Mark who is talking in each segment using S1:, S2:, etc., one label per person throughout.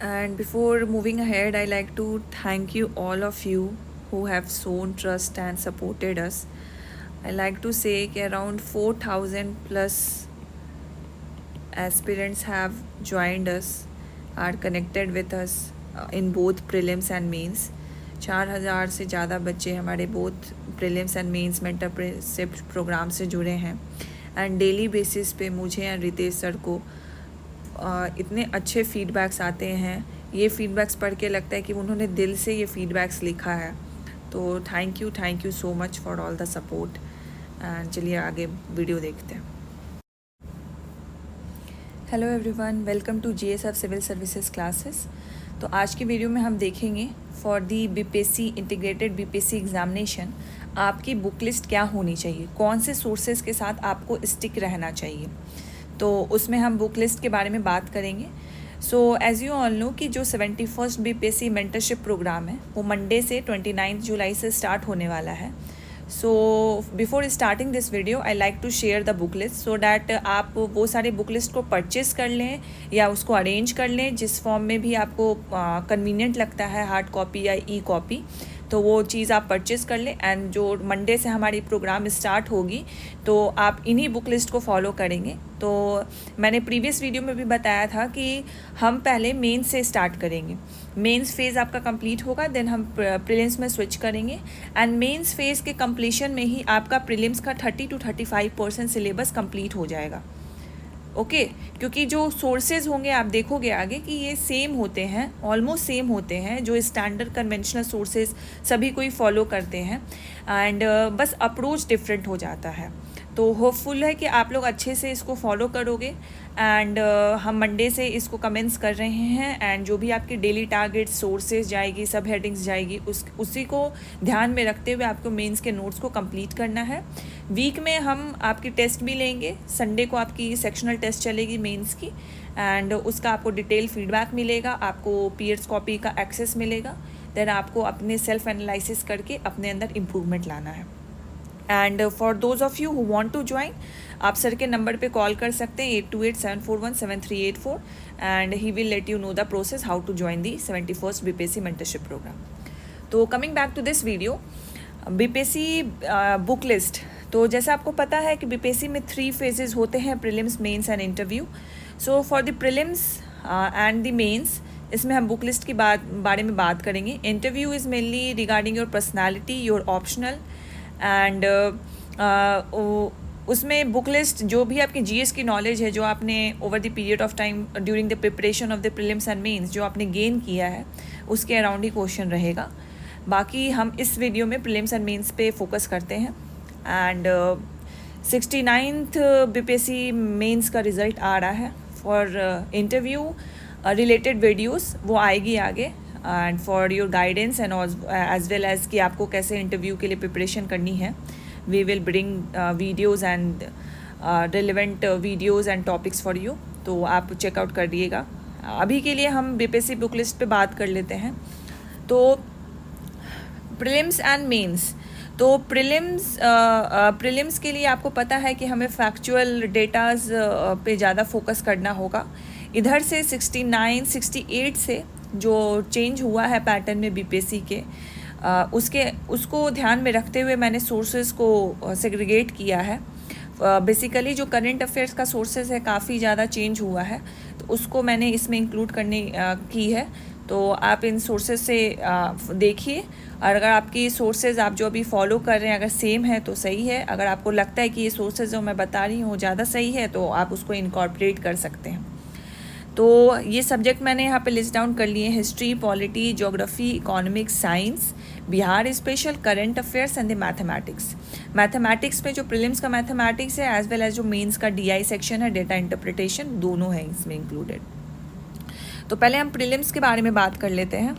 S1: And before moving ahead, I like to thank you all of you who have shown trust and supported us. I like to say that around 4,000 plus aspirants have joined us, are connected with us in both prelims and mains. 4,000 से ज़्यादा बच्चे हमारे both prelims and mains mentorship program से जुड़े हैं and daily basis पे मुझे और रितेश सर को इतने अच्छे फीडबैक्स आते हैं. ये फीडबैक्स पढ़ के लगता है कि उन्होंने दिल से ये फीडबैक्स लिखा है. तो thank you so much for all the support. And चलिए आगे वीडियो देखते हैं. Hello everyone, welcome to GSF civil services classes. तो आज की वीडियो में हम देखेंगे for the BPSC integrated BPSC examination आपकी बुक लिस्ट क्या होनी चाहिए, कौन से सोर्सेज के साथ आपको स्टिक रहना चाहिए. तो उसमें हम बुक लिस्ट के बारे में बात करेंगे. So as you all no कि जो 71st बीपीएससी मेंटरशिप प्रोग्राम है वो मंडे से 29 जुलाई से स्टार्ट होने वाला है. So before starting this video I like to share the book list so that आप वो सारे बुक लिस्ट को परचेज़ कर लें या उसको अरेंज कर लें जिस फॉर्म में भी आपको कन्वीनियंट लगता है, हार्ड कॉपी या ई कॉपी. तो वो चीज़ आप परचेज़ कर लें. एंड जो मंडे से हमारी प्रोग्राम स्टार्ट होगी तो आप इन्हीं बुक लिस्ट को फॉलो करेंगे. तो मैंने प्रीवियस वीडियो में भी बताया था कि हम पहले मेंस से स्टार्ट करेंगे. मेंस फेज़ आपका कंप्लीट होगा, देन हम प्रीलिम्स में स्विच करेंगे. एंड मेंस फेज़ के कंप्लीशन में ही आपका प्रीलिम्स का 30 to 35% सिलेबस कंप्लीट हो जाएगा. ओके क्योंकि जो सोर्सेज होंगे आप देखोगे आगे कि ये सेम होते हैं, ऑलमोस्ट सेम होते हैं, जो स्टैंडर्ड कन्वेंशनल सोर्सेज सभी कोई फॉलो करते हैं. एंड बस अप्रोच डिफरेंट हो जाता है. तो होपफुल है कि आप लोग अच्छे से इसको फॉलो करोगे. एंड हम मंडे से इसको कमेंस कर रहे हैं. एंड जो भी आपकी डेली टारगेट सोर्सेज जाएगी, सब हेडिंग्स जाएगी, उसी को ध्यान में रखते हुए आपको मेंस के नोट्स को कंप्लीट करना है. वीक में हम आपकी टेस्ट भी लेंगे. संडे को आपकी सेक्शनल टेस्ट चलेगी मेंस की एंड उसका आपको डिटेल फीडबैक मिलेगा, आपको पीयर्स कॉपी का एक्सेस मिलेगा. देन आपको अपने सेल्फ एनालिसिस करके अपने अंदर इम्प्रूवमेंट लाना है. And for those of you who want to join, आप सर के नंबर पे कॉल कर सकते हैं 8287417384 and he will let you know the process how to join the 71st BPSC mentorship program. तो coming back to this video, BPSC book list. तो जैसा आपको पता है कि बीपीएससी में 3 फेजेस होते हैं, prelims, mains and interview. So for the prelims and the mains इसमें हम बुक लिस्ट की बारे में बात करेंगे. Interview is mainly regarding your personality, your optional and उसमें बुक लिस्ट जो भी आपकी जीएस की नॉलेज है, जो आपने over the period of time during the preparation of the prelims and mains जो आपने गेन किया है, उसके अराउंड ही क्वेश्चन रहेगा. बाकी हम इस वीडियो में प्रीलिम्स एंड मेंस पे फोकस करते हैं. एंड 69th बीपीएससी मेंस का रिज़ल्ट आ रहा है. फॉर इंटरव्यू रिलेटेड वीडियोस वो आएगी आगे. And for your guidance and as well as कि आपको कैसे इंटरव्यू के लिए प्रिपरेशन करनी है, we will bring videos and relevant videos and topics for you. तो आप चेकआउट कर दिएगा. अभी के लिए हम बीपीएससी बुक लिस्ट पे बात कर लेते हैं. तो प्रीलिम्स एंड मेंस. तो प्रीलिम्स के लिए आपको पता है कि हमें फैक्चुअल डेटाज पे ज़्यादा फोकस करना होगा. इधर से 69, 68 से जो चेंज हुआ है पैटर्न में बीपीएससी के, उसको ध्यान में रखते हुए मैंने सोर्सेज को सेग्रीगेट किया है. बेसिकली जो करंट अफेयर्स का सोर्सेज है काफ़ी ज़्यादा चेंज हुआ है, तो उसको मैंने इसमें इंक्लूड करने की है. तो आप इन सोर्सेज से देखिए, और अगर आपकी सोर्सेज आप जो अभी फॉलो कर रहे हैं अगर सेम है तो सही है. अगर आपको लगता है कि ये सोर्सेज जो मैं बता रही हूँ ज़्यादा सही है तो आप उसको इनकॉर्पोरेट कर सकते हैं. तो ये सब्जेक्ट मैंने यहाँ पे लिस्ट डाउन कर लिए: history, polity, geography, economics, science, Bihar special, current affairs and the mathematics. Mathematics में जो प्रीलिम्स का मैथमेटिक्स है एज वेल एज जो मेंस का डीआई सेक्शन है, डेटा इंटरप्रिटेशन, दोनों हैं इसमें इंक्लूडेड. तो पहले हम प्रीलिम्स के बारे में बात कर लेते हैं.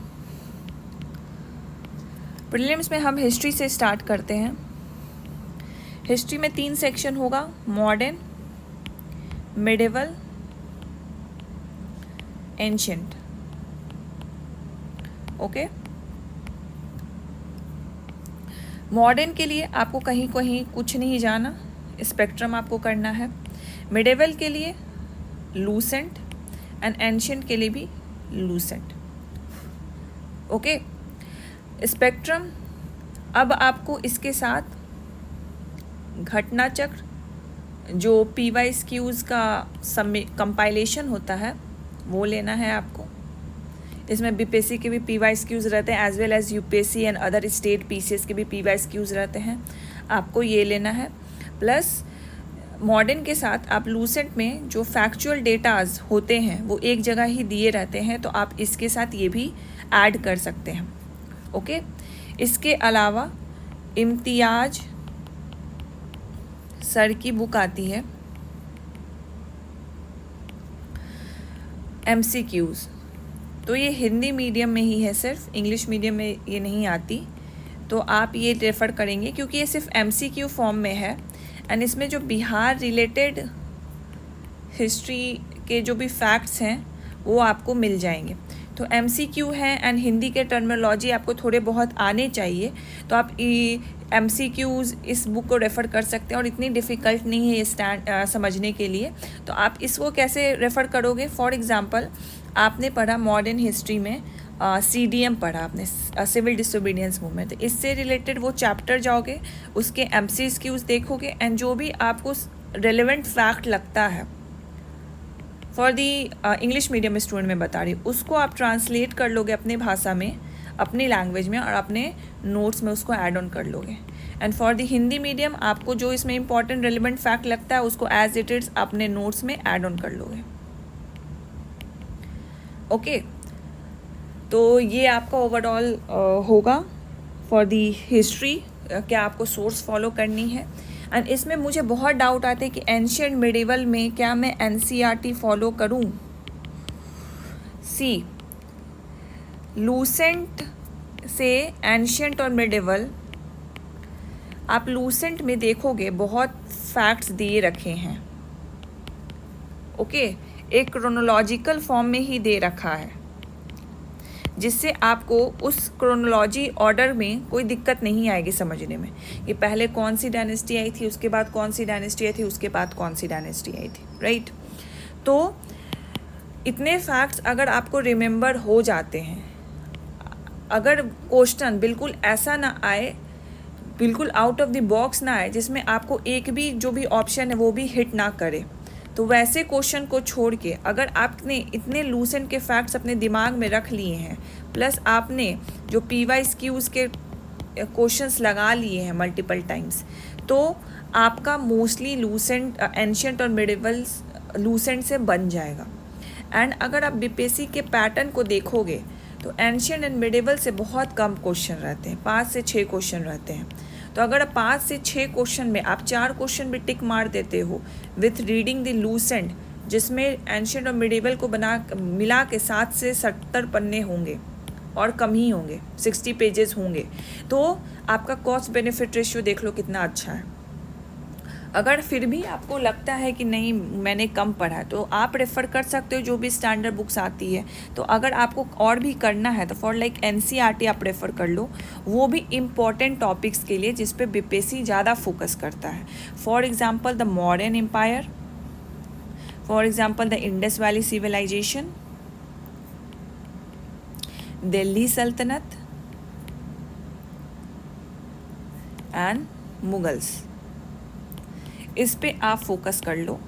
S1: प्रीलिम्स में हम हिस्ट्री से स्टार्ट करते हैं. हिस्ट्री में 3 सेक्शन होगा: modern, medieval, ancient. Okay. Modern के लिए आपको कहीं कहीं कुछ नहीं जाना, स्पेक्ट्रम आपको करना है. मिडिवल के लिए लूसेंट एंड एंशिएंट के लिए भी लूसेंट। Okay, spectrum. अब आपको इसके साथ घटना चक्र, जो PYQs का कंपाइलेशन होता है, वो लेना है आपको। इसमें BPSC के भी PYQs रहते हैं as well as UPSC and other state PCS के भी PYQs रहते हैं, आपको ये लेना है। प्लस मॉडर्न के साथ आप लूसेंट में जो फैक्चुअल डेटाज होते हैं वो एक जगह ही दिए रहते हैं, तो आप इसके साथ ये भी ऐड कर सकते हैं। ओके, इसके अलावा इम्तियाज सर की बुक आती है MCQs, तो ये हिंदी मीडियम में ही है, सिर्फ इंग्लिश मीडियम में ये नहीं आती, तो आप ये रेफ़र करेंगे क्योंकि ये सिर्फ MCQ फॉर्म में है। एंड इसमें जो बिहार रिलेटेड हिस्ट्री के जो भी फैक्ट्स हैं वो आपको मिल जाएंगे। तो MCQ है एंड हिंदी के टर्मिनोलॉजी आपको थोड़े बहुत आने चाहिए, तो आप MCQs इस बुक को रेफ़र कर सकते हैं और इतनी डिफ़िकल्ट नहीं है ये समझने के लिए। तो आप इसको कैसे रेफ़र करोगे? फॉर एग्ज़ाम्पल, आपने पढ़ा मॉडर्न हिस्ट्री में CDM पढ़ा आपने, सिविल डिसोबीडियंस मूवमेंट, तो इससे रिलेटेड वो चैप्टर जाओगे, उसके MCQs देखोगे एंड जो भी आपको रेलेवेंट फैक्ट लगता है for the English medium student में बता रही हूँ, उसको आप ट्रांसलेट कर लोगे अपनी भाषा में, अपनी लैंग्वेज में, और अपने नोट्स में उसको ऐड ऑन कर लोगे। And for the Hindi medium आपको जो इसमें इंपॉर्टेंट रेलिवेंट फैक्ट लगता है उसको एज इट इज़ अपने नोट्स में ऐड ऑन कर लोगे। ओके, तो ये आपका ओवरऑल होगा फॉर दी हिस्ट्री, क्या आपको सोर्स फॉलो करनी है। एंड इसमें मुझे बहुत डाउट आते हैं कि एंशिएंट मिडिवल में क्या मैं NCERT फॉलो करूं? सी, लूसेंट से एंशिएंट और मिडिवल, आप लूसेंट में देखोगे बहुत फैक्ट्स दिए रखे हैं। ओके, एक क्रोनोलॉजिकल फॉर्म में ही दे रखा है, जिससे आपको उस क्रोनोलॉजी ऑर्डर में कोई दिक्कत नहीं आएगी समझने में, कि पहले कौन सी डायनेस्टी आई थी, उसके बाद कौन सी डायनेस्टी आई थी, उसके बाद कौन सी डायनेस्टी आई थी, राइट। तो इतने फैक्ट्स अगर आपको रिमेंबर हो जाते हैं, अगर क्वेश्चन बिल्कुल ऐसा ना आए, बिल्कुल आउट ऑफ द बॉक्स ना आए, जिसमें आपको एक भी जो भी ऑप्शन है वो भी हिट ना करे, तो वैसे क्वेश्चन को छोड़ के अगर आपने इतने लूसेंट के फैक्ट्स अपने दिमाग में रख लिए हैं, प्लस आपने जो PYQs के क्वेश्चंस लगा लिए हैं मल्टीपल टाइम्स, तो आपका मोस्टली लूसेंट एंशिएंट और मिडिवल लूसेंट से बन जाएगा। एंड अगर आप BPSC के पैटर्न को देखोगे तो एंशिएंट एंड मिडिवल से बहुत कम क्वेश्चन रहते हैं, 5 से 6 क्वेश्चन रहते हैं। तो अगर 5 से 6 क्वेश्चन में आप 4 क्वेश्चन भी टिक मार देते हो विथ रीडिंग द लूसेंट, जिसमें एंशिएंट और मिडिवल को मिला के 7 से 70 पन्ने होंगे और कम ही होंगे, 60 पेजेस होंगे, तो आपका कॉस्ट बेनिफिट रेशियो देख लो कितना अच्छा है। अगर फिर भी आपको लगता है कि नहीं मैंने कम पढ़ा है, तो आप रेफ़र कर सकते हो जो भी स्टैंडर्ड बुक्स आती है। तो अगर आपको और भी करना है तो फॉर लाइक NCERT आप रेफ़र कर लो, वो भी इम्पॉर्टेंट टॉपिक्स के लिए जिस पे BPSC ज़्यादा फोकस करता है। For example the modern empire, for example the Indus valley civilization, Delhi Sultanate and Mughals, इस पे आप फोकस कर लो।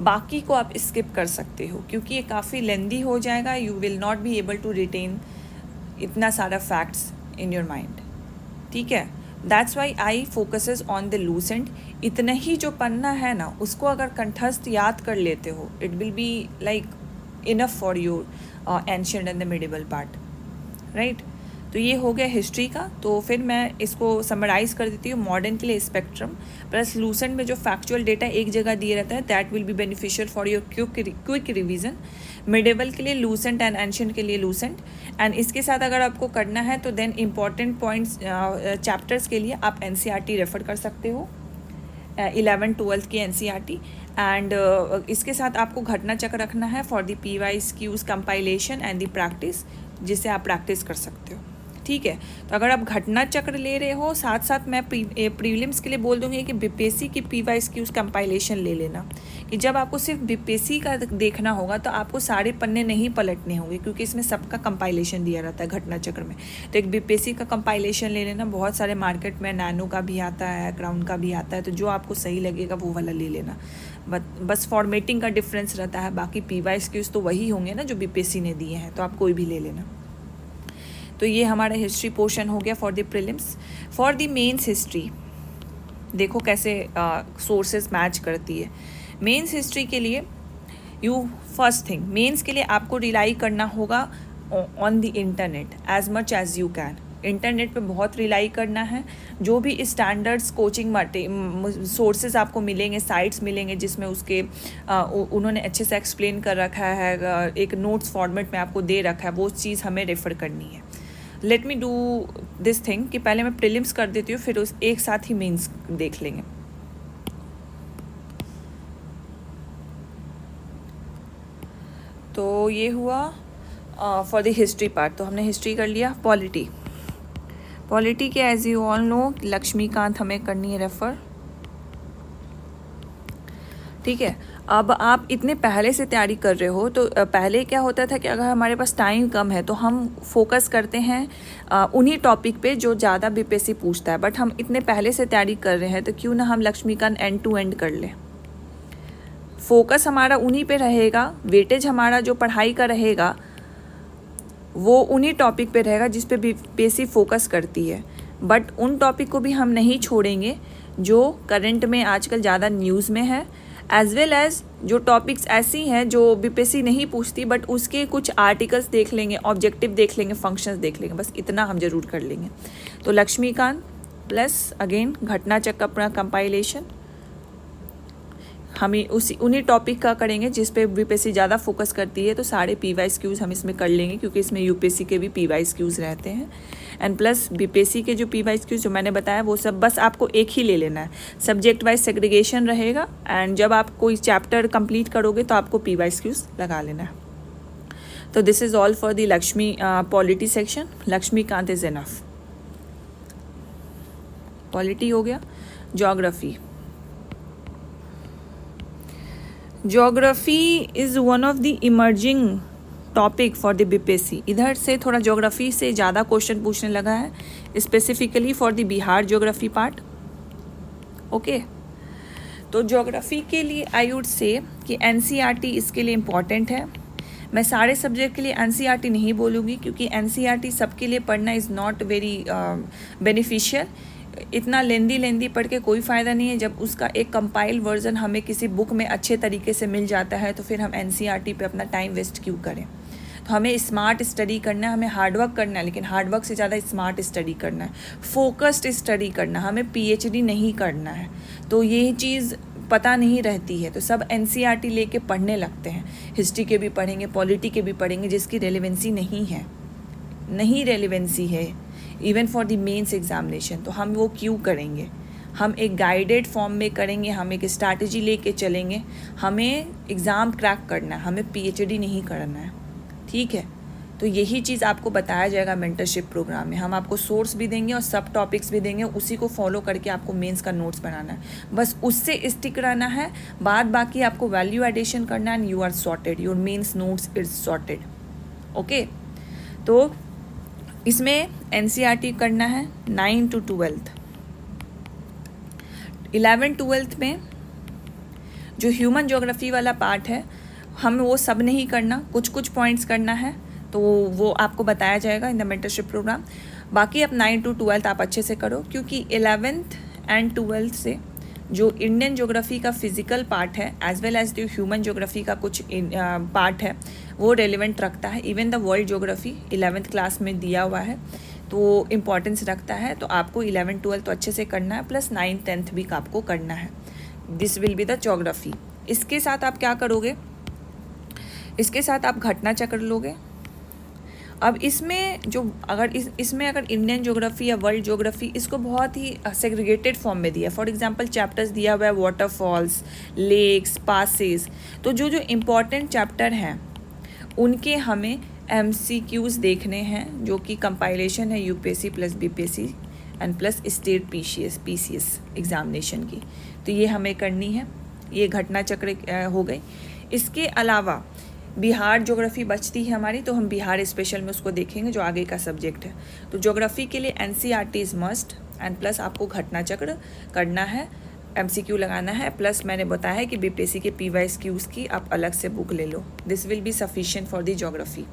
S1: बाकी को आप स्किप कर सकते हो क्योंकि ये काफ़ी लेंदी हो जाएगा, you will not be able to retain इतना सारा फैक्ट्स इन योर माइंड, ठीक है। That's why I focuses on the Lucent. इतना ही जो पन्ना है ना, उसको अगर कंठस्थ याद कर लेते हो, it will be like enough for your ancient and the medieval part, right. तो ये हो गया हिस्ट्री का। तो फिर मैं इसको समराइज़ कर देती हूँ। मॉडर्न के लिए स्पेक्ट्रम प्लस लूसेंट में जो फैक्चुअल डेटा एक जगह दिए रहता है, that will be beneficial for your quick revision. Medieval के लिए लूसेंट एंड एंशिएंट के लिए लूसेंट। एंड इसके साथ अगर आपको करना है तो देन इंपॉर्टेंट पॉइंट्स चैप्टर्स के लिए आप NCERT रेफ़र कर सकते हो, 11-12 की NCERT। एंड इसके साथ आपको घटना चक्र रखना है for the PYQs compilation and the practice, जिससे आप प्रैक्टिस कर सकते हो। ठीक है। तो अगर आप घटना चक्र ले रहे हो, साथ साथ मैं प्रीलिम्स के लिए बोल दूंगी कि बीपीएससी की PYQs कंपाइलेशन ले लेना, कि जब आपको सिर्फ बीपीएससी का देखना होगा तो आपको सारे पन्ने नहीं पलटने होंगे, क्योंकि इसमें सबका कंपाइलेशन दिया रहता है घटना चक्र में। तो एक बीपीएससी का कंपाइलेशन ले लेना। बहुत सारे मार्केट में नैनो का भी आता है, क्राउन का भी आता है, तो जो आपको सही लगेगा वो वाला ले लेना। बस फॉर्मेटिंग का डिफरेंस रहता है, बाकी PYQs तो वही होंगे ना जो बीपीएससी ने दिए हैं, तो आप कोई भी ले लेना। तो ये हमारा हिस्ट्री पोर्शन हो गया for the prelims. For the mains history देखो कैसे सोर्सेज मैच करती है। मेंस हिस्ट्री के लिए फर्स्ट थिंग, मेंस के लिए आपको रिलाई करना होगा on the internet as much as you can. Internet पे बहुत रिलाई करना है। जो भी स्टैंडर्ड्स कोचिंग सोर्सेज आपको मिलेंगे, साइट्स मिलेंगे जिसमें उसके उन्होंने अच्छे से एक्सप्लेन कर रखा है, एक नोट्स फॉर्मेट में आपको दे रखा है, वो चीज़ हमें रेफ़र करनी है। Let me do this thing कि पहले मैं प्रीलिम्स कर देती हूँ, फिर उस एक साथ ही मेंस देख लेंगे। तो ये हुआ फॉर द हिस्ट्री पार्ट। तो हमने हिस्ट्री कर लिया। पॉलिटी के as you all know Laxmikanth हमें करनी है रेफ़र, ठीक है। अब आप इतने पहले से तैयारी कर रहे हो, तो पहले क्या होता था कि अगर हमारे पास टाइम कम है तो हम फोकस करते हैं उन्हीं टॉपिक पे जो ज़्यादा बीपीएससी पूछता है। बट हम इतने पहले से तैयारी कर रहे हैं तो क्यों ना हम लक्ष्मीकांत एंड टू एंड कर लें। फोकस हमारा उन्हीं पे रहेगा, वेटेज हमारा जो पढ़ाई का रहेगा वो उन्हीं टॉपिक पे रहेगा जिस पे बीपीएससी फोकस करती है। बट उन टॉपिक को भी हम नहीं छोड़ेंगे जो करंट में आजकल ज़्यादा न्यूज़ में है, एज वेल एज जो टॉपिक्स ऐसी हैं जो बीपीएससी नहीं पूछती, बट उसके कुछ आर्टिकल्स देख लेंगे, ऑब्जेक्टिव देख लेंगे, फंक्शंस देख लेंगे, बस इतना हम जरूर कर लेंगे। तो लक्ष्मीकांत प्लस अगेन घटना चक्र अपना कंपाइलेशन हम उन्हीं टॉपिक का करेंगे जिस पे बीपीएससी ज़्यादा फोकस करती है। तो सारे PYQs हम इसमें कर लेंगे, क्योंकि इसमें यूपीएससी के भी PYQs रहते हैं। एंड प्लस बीपीएससी के जो PYQs जो मैंने बताया वो सब बस आपको एक ही ले लेना है। सब्जेक्ट वाइज सेग्रीगेशन रहेगा, एंड जब आप कोई चैप्टर कंप्लीट करोगे तो आपको PYQs लगा लेना है। तो this is all for the Laxmi polity section. Laxmikanth is enough. Polity हो गया। Geography is one of the emerging topic for the BPSC. इधर से थोड़ा ज्योग्राफी से ज़्यादा क्वेश्चन पूछने लगा है, specifically for the Bihar geography part. Okay, तो ज्योग्राफी के लिए आई वुड से कि NCERT इसके लिए इम्पॉर्टेंट है। मैं सारे सब्जेक्ट के लिए NCERT नहीं बोलूँगी, क्योंकि NCERT सबके लिए पढ़ना इज़ नॉट वेरी बेनिफिशियल। इतना लेंदी पढ़ के कोई फ़ायदा नहीं है। जब उसका एक कंपाइल वर्जन हमें किसी बुक में अच्छे तरीके से मिल जाता है तो फिर हम NCERT पे अपना टाइम वेस्ट क्यों करें। तो हमें स्मार्ट स्टडी करना है, हमें हार्डवर्क करना है, लेकिन हार्डवर्क से ज़्यादा स्मार्ट स्टडी करना है, फोकस्ड स्टडी करना है, हमें PhD नहीं करना है। तो ये चीज़ पता नहीं रहती है, तो सब NCERT लेके पढ़ने लगते हैं। हिस्ट्री के भी पढ़ेंगे, पॉलिटी के भी पढ़ेंगे, जिसकी रेलेवेंसी नहीं रेलेवेंसी है even for the mains examination. तो हम वो क्यों करेंगे। हम एक गाइडेड फॉर्म में करेंगे, हम एक स्ट्रैटेजी लेके चलेंगे। हमें एग्ज़ाम क्रैक करना है, हमें PhD नहीं करना है, ठीक है। तो यही चीज़ आपको बताया जाएगा मेंटरशिप प्रोग्राम में। हम आपको सोर्स भी देंगे और सब टॉपिक्स भी देंगे, उसी को फॉलो करके आपको मेंस का नोट्स बनाना है, बस उससे स्टिक रहना है। बाकी आपको वैल्यू एडिशन करना है and you are sorted, your mains notes is sorted. Okay, तो इसमें NCERT करना है 9 to 12। 11-12 में जो ह्यूमन ज्योग्राफी वाला पार्ट है हम वो सब नहीं करना, कुछ पॉइंट्स करना है, तो वो आपको बताया जाएगा इन द मेंटरशिप प्रोग्राम। बाकी अब 9 to 12 आप अच्छे से करो, क्योंकि 11th and 12th से जो इंडियन ज्योग्राफी का फिजिकल पार्ट है एज वेल एज जो ह्यूमन ज्योग्राफी का कुछ पार्ट है वो रेलिवेंट रखता है। Even the world geography 11th class में दिया हुआ है, तो इम्पॉर्टेंस रखता है। तो आपको 11-12 तो अच्छे से करना है, प्लस 9th-10th भी आपको करना है। This will be the geography. इसके साथ आप क्या करोगे, इसके साथ आप घटना चक्र लोगे। अब इसमें जो इसमें अगर इंडियन ज्योग्राफी या वर्ल्ड ज्योग्राफी, इसको बहुत ही सेग्रीगेटेड फॉर्म में दिया है। फॉर एग्जांपल चैप्टर्स दिया हुआ है वाटरफॉल्स, लेक्स, पासेस। तो जो इम्पॉर्टेंट चैप्टर हैं उनके हमें MCQs देखने हैं जो कि कंपाइलेशन है UPSC plus BPSC and plus state PCS examination की, तो ये हमें करनी है। ये घटना चक्र हो गई। इसके अलावा बिहार ज्योग्राफी बचती है हमारी, तो हम बिहार स्पेशल में उसको देखेंगे जो आगे का सब्जेक्ट है। तो ज्योग्राफी के लिए NCERT is must and plus आपको घटना चक्र करना है, MCQ लगाना है, प्लस मैंने बताया है कि बीपीएससी के PYQs की आप अलग से बुक ले लो। This will be sufficient for the geography.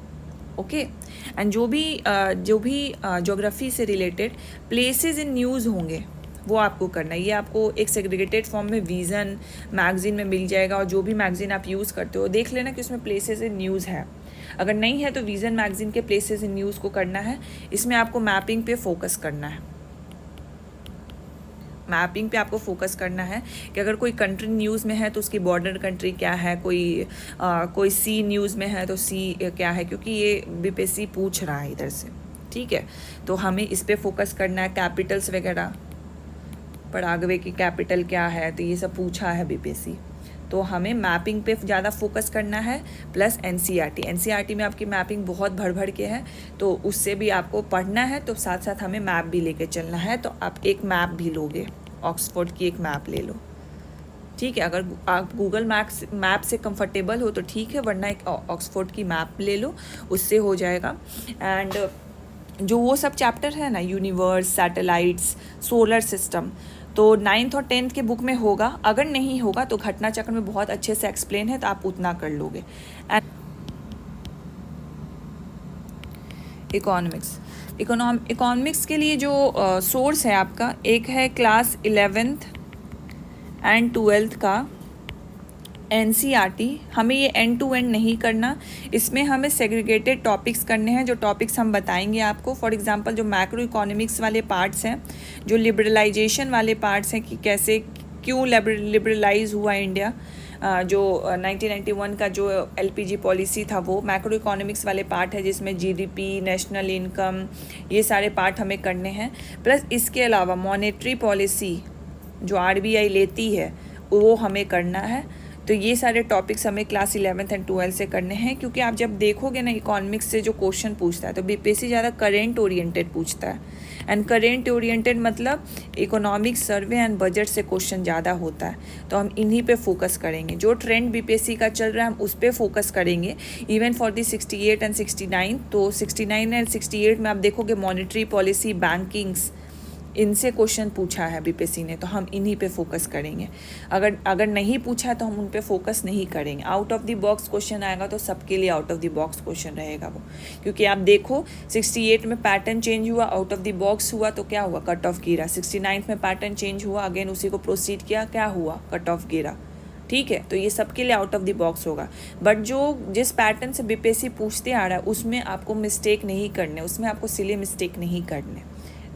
S1: Okay, and जो भी ज्योग्राफी से रिलेटेड प्लेसेस इन न्यूज़ होंगे वो आपको करना है। ये आपको एक सेग्रीगेटेड फॉर्म में विज़न मैगज़ीन में मिल जाएगा, और जो भी मैगज़ीन आप यूज़ करते हो देख लेना कि उसमें प्लेसेस इन न्यूज़ है। अगर नहीं है तो विज़न मैगज़ीन के प्लेसेस इन न्यूज़ को करना है। इसमें आपको मैपिंग पे फोकस करना है। मैपिंग पे आपको फोकस करना है कि अगर कोई कंट्री न्यूज़ में है तो उसकी बॉर्डर कंट्री क्या है, कोई सी न्यूज़ में है तो सी क्या है, क्योंकि ये बीपीएससी पूछ रहा है इधर से। ठीक है, तो हमें इस पे फोकस करना है। कैपिटल्स वगैरह, पराग्वे की कैपिटल क्या है, तो ये सब पूछा है बीपीएससी, तो हमें मैपिंग पे ज़्यादा फोकस करना है। प्लस NCERT में आपकी मैपिंग बहुत भर के है, तो उससे भी आपको पढ़ना है, तो साथ साथ हमें मैप भी लेके चलना है। तो आप एक मैप भी लोगे, ऑक्सफोर्ड की एक मैप ले लो। ठीक है, अगर आप गूगल मैप से कंफर्टेबल हो तो ठीक है, वरना एक ऑक्सफोर्ड की मैप ले लो, उससे हो जाएगा। एंड जो वो सब चैप्टर है ना, यूनिवर्स, सैटेलाइट्स, सोलर सिस्टम, तो 9th और 10th के बुक में होगा। अगर नहीं होगा तो घटना चक्र में बहुत अच्छे से एक्सप्लेन है, तो आप उतना कर लोगे। एंड इकोनॉमिक्स के लिए जो सोर्स है आपका, एक है क्लास 11th एंड 12th का NCERT। हमें ये एंड टू एंड नहीं करना, इसमें हमें सेग्रीगेटेड टॉपिक्स करने हैं। जो टॉपिक्स हम बताएंगे आपको, फॉर एग्जांपल जो मैक्रो इकोनॉमिक्स वाले पार्ट्स हैं, जो लिबरलाइजेशन वाले पार्ट्स हैं कि कैसे क्यों लिबरलाइज हुआ इंडिया, जो 1991 का जो LPG पॉलिसी था, वो मैक्रो इकोनॉमिक्स वाले पार्ट है, जिसमें GDP, नेशनल इनकम, ये सारे पार्ट हमें करने हैं। प्लस इसके अलावा मॉनेटरी पॉलिसी जो RBI लेती है वो हमें करना है। तो ये सारे टॉपिक्स हमें क्लास 11th एंड 12th से करने हैं, क्योंकि आप जब देखोगे ना इकोनॉमिक्स से जो क्वेश्चन पूछता है तो बीपीएससी ज़्यादा करेंट ओरिएंटेड पूछता है। एंड करेंट ओरिएंटेड मतलब इकोनॉमिक्स, सर्वे एंड बजट से क्वेश्चन ज़्यादा होता है, तो हम इन्हीं पे फोकस करेंगे। जो ट्रेंड बीपीएससी का चल रहा है हम उस पर फोकस करेंगे। इवन फॉर दी 68 एंड 69, तो 69 एंड 68 में आप देखोगे मॉनेटरी पॉलिसी, बैंकिंग्स, इनसे क्वेश्चन पूछा है बीपीएससी ने, तो हम इन्हीं पे फोकस करेंगे। अगर नहीं पूछा तो हम उन पे फोकस नहीं करेंगे। Out of the box question आएगा तो सबके लिए out of the box question रहेगा वो, क्योंकि आप देखो 68 में पैटर्न चेंज हुआ, आउट ऑफ द बॉक्स हुआ तो क्या हुआ, कट ऑफ गिरा। 69 में पैटर्न चेंज हुआ, अगेन उसी को प्रोसीड किया, क्या हुआ, कट ऑफ गिरा। ठीक है, तो ये सबके लिए आउट ऑफ द बॉक्स होगा। बट जिस पैटर्न से बीपीएससी पूछते आ रहा है उसमें आपको मिस्टेक नहीं करने, उसमें आपको सिली मिस्टेक नहीं करने,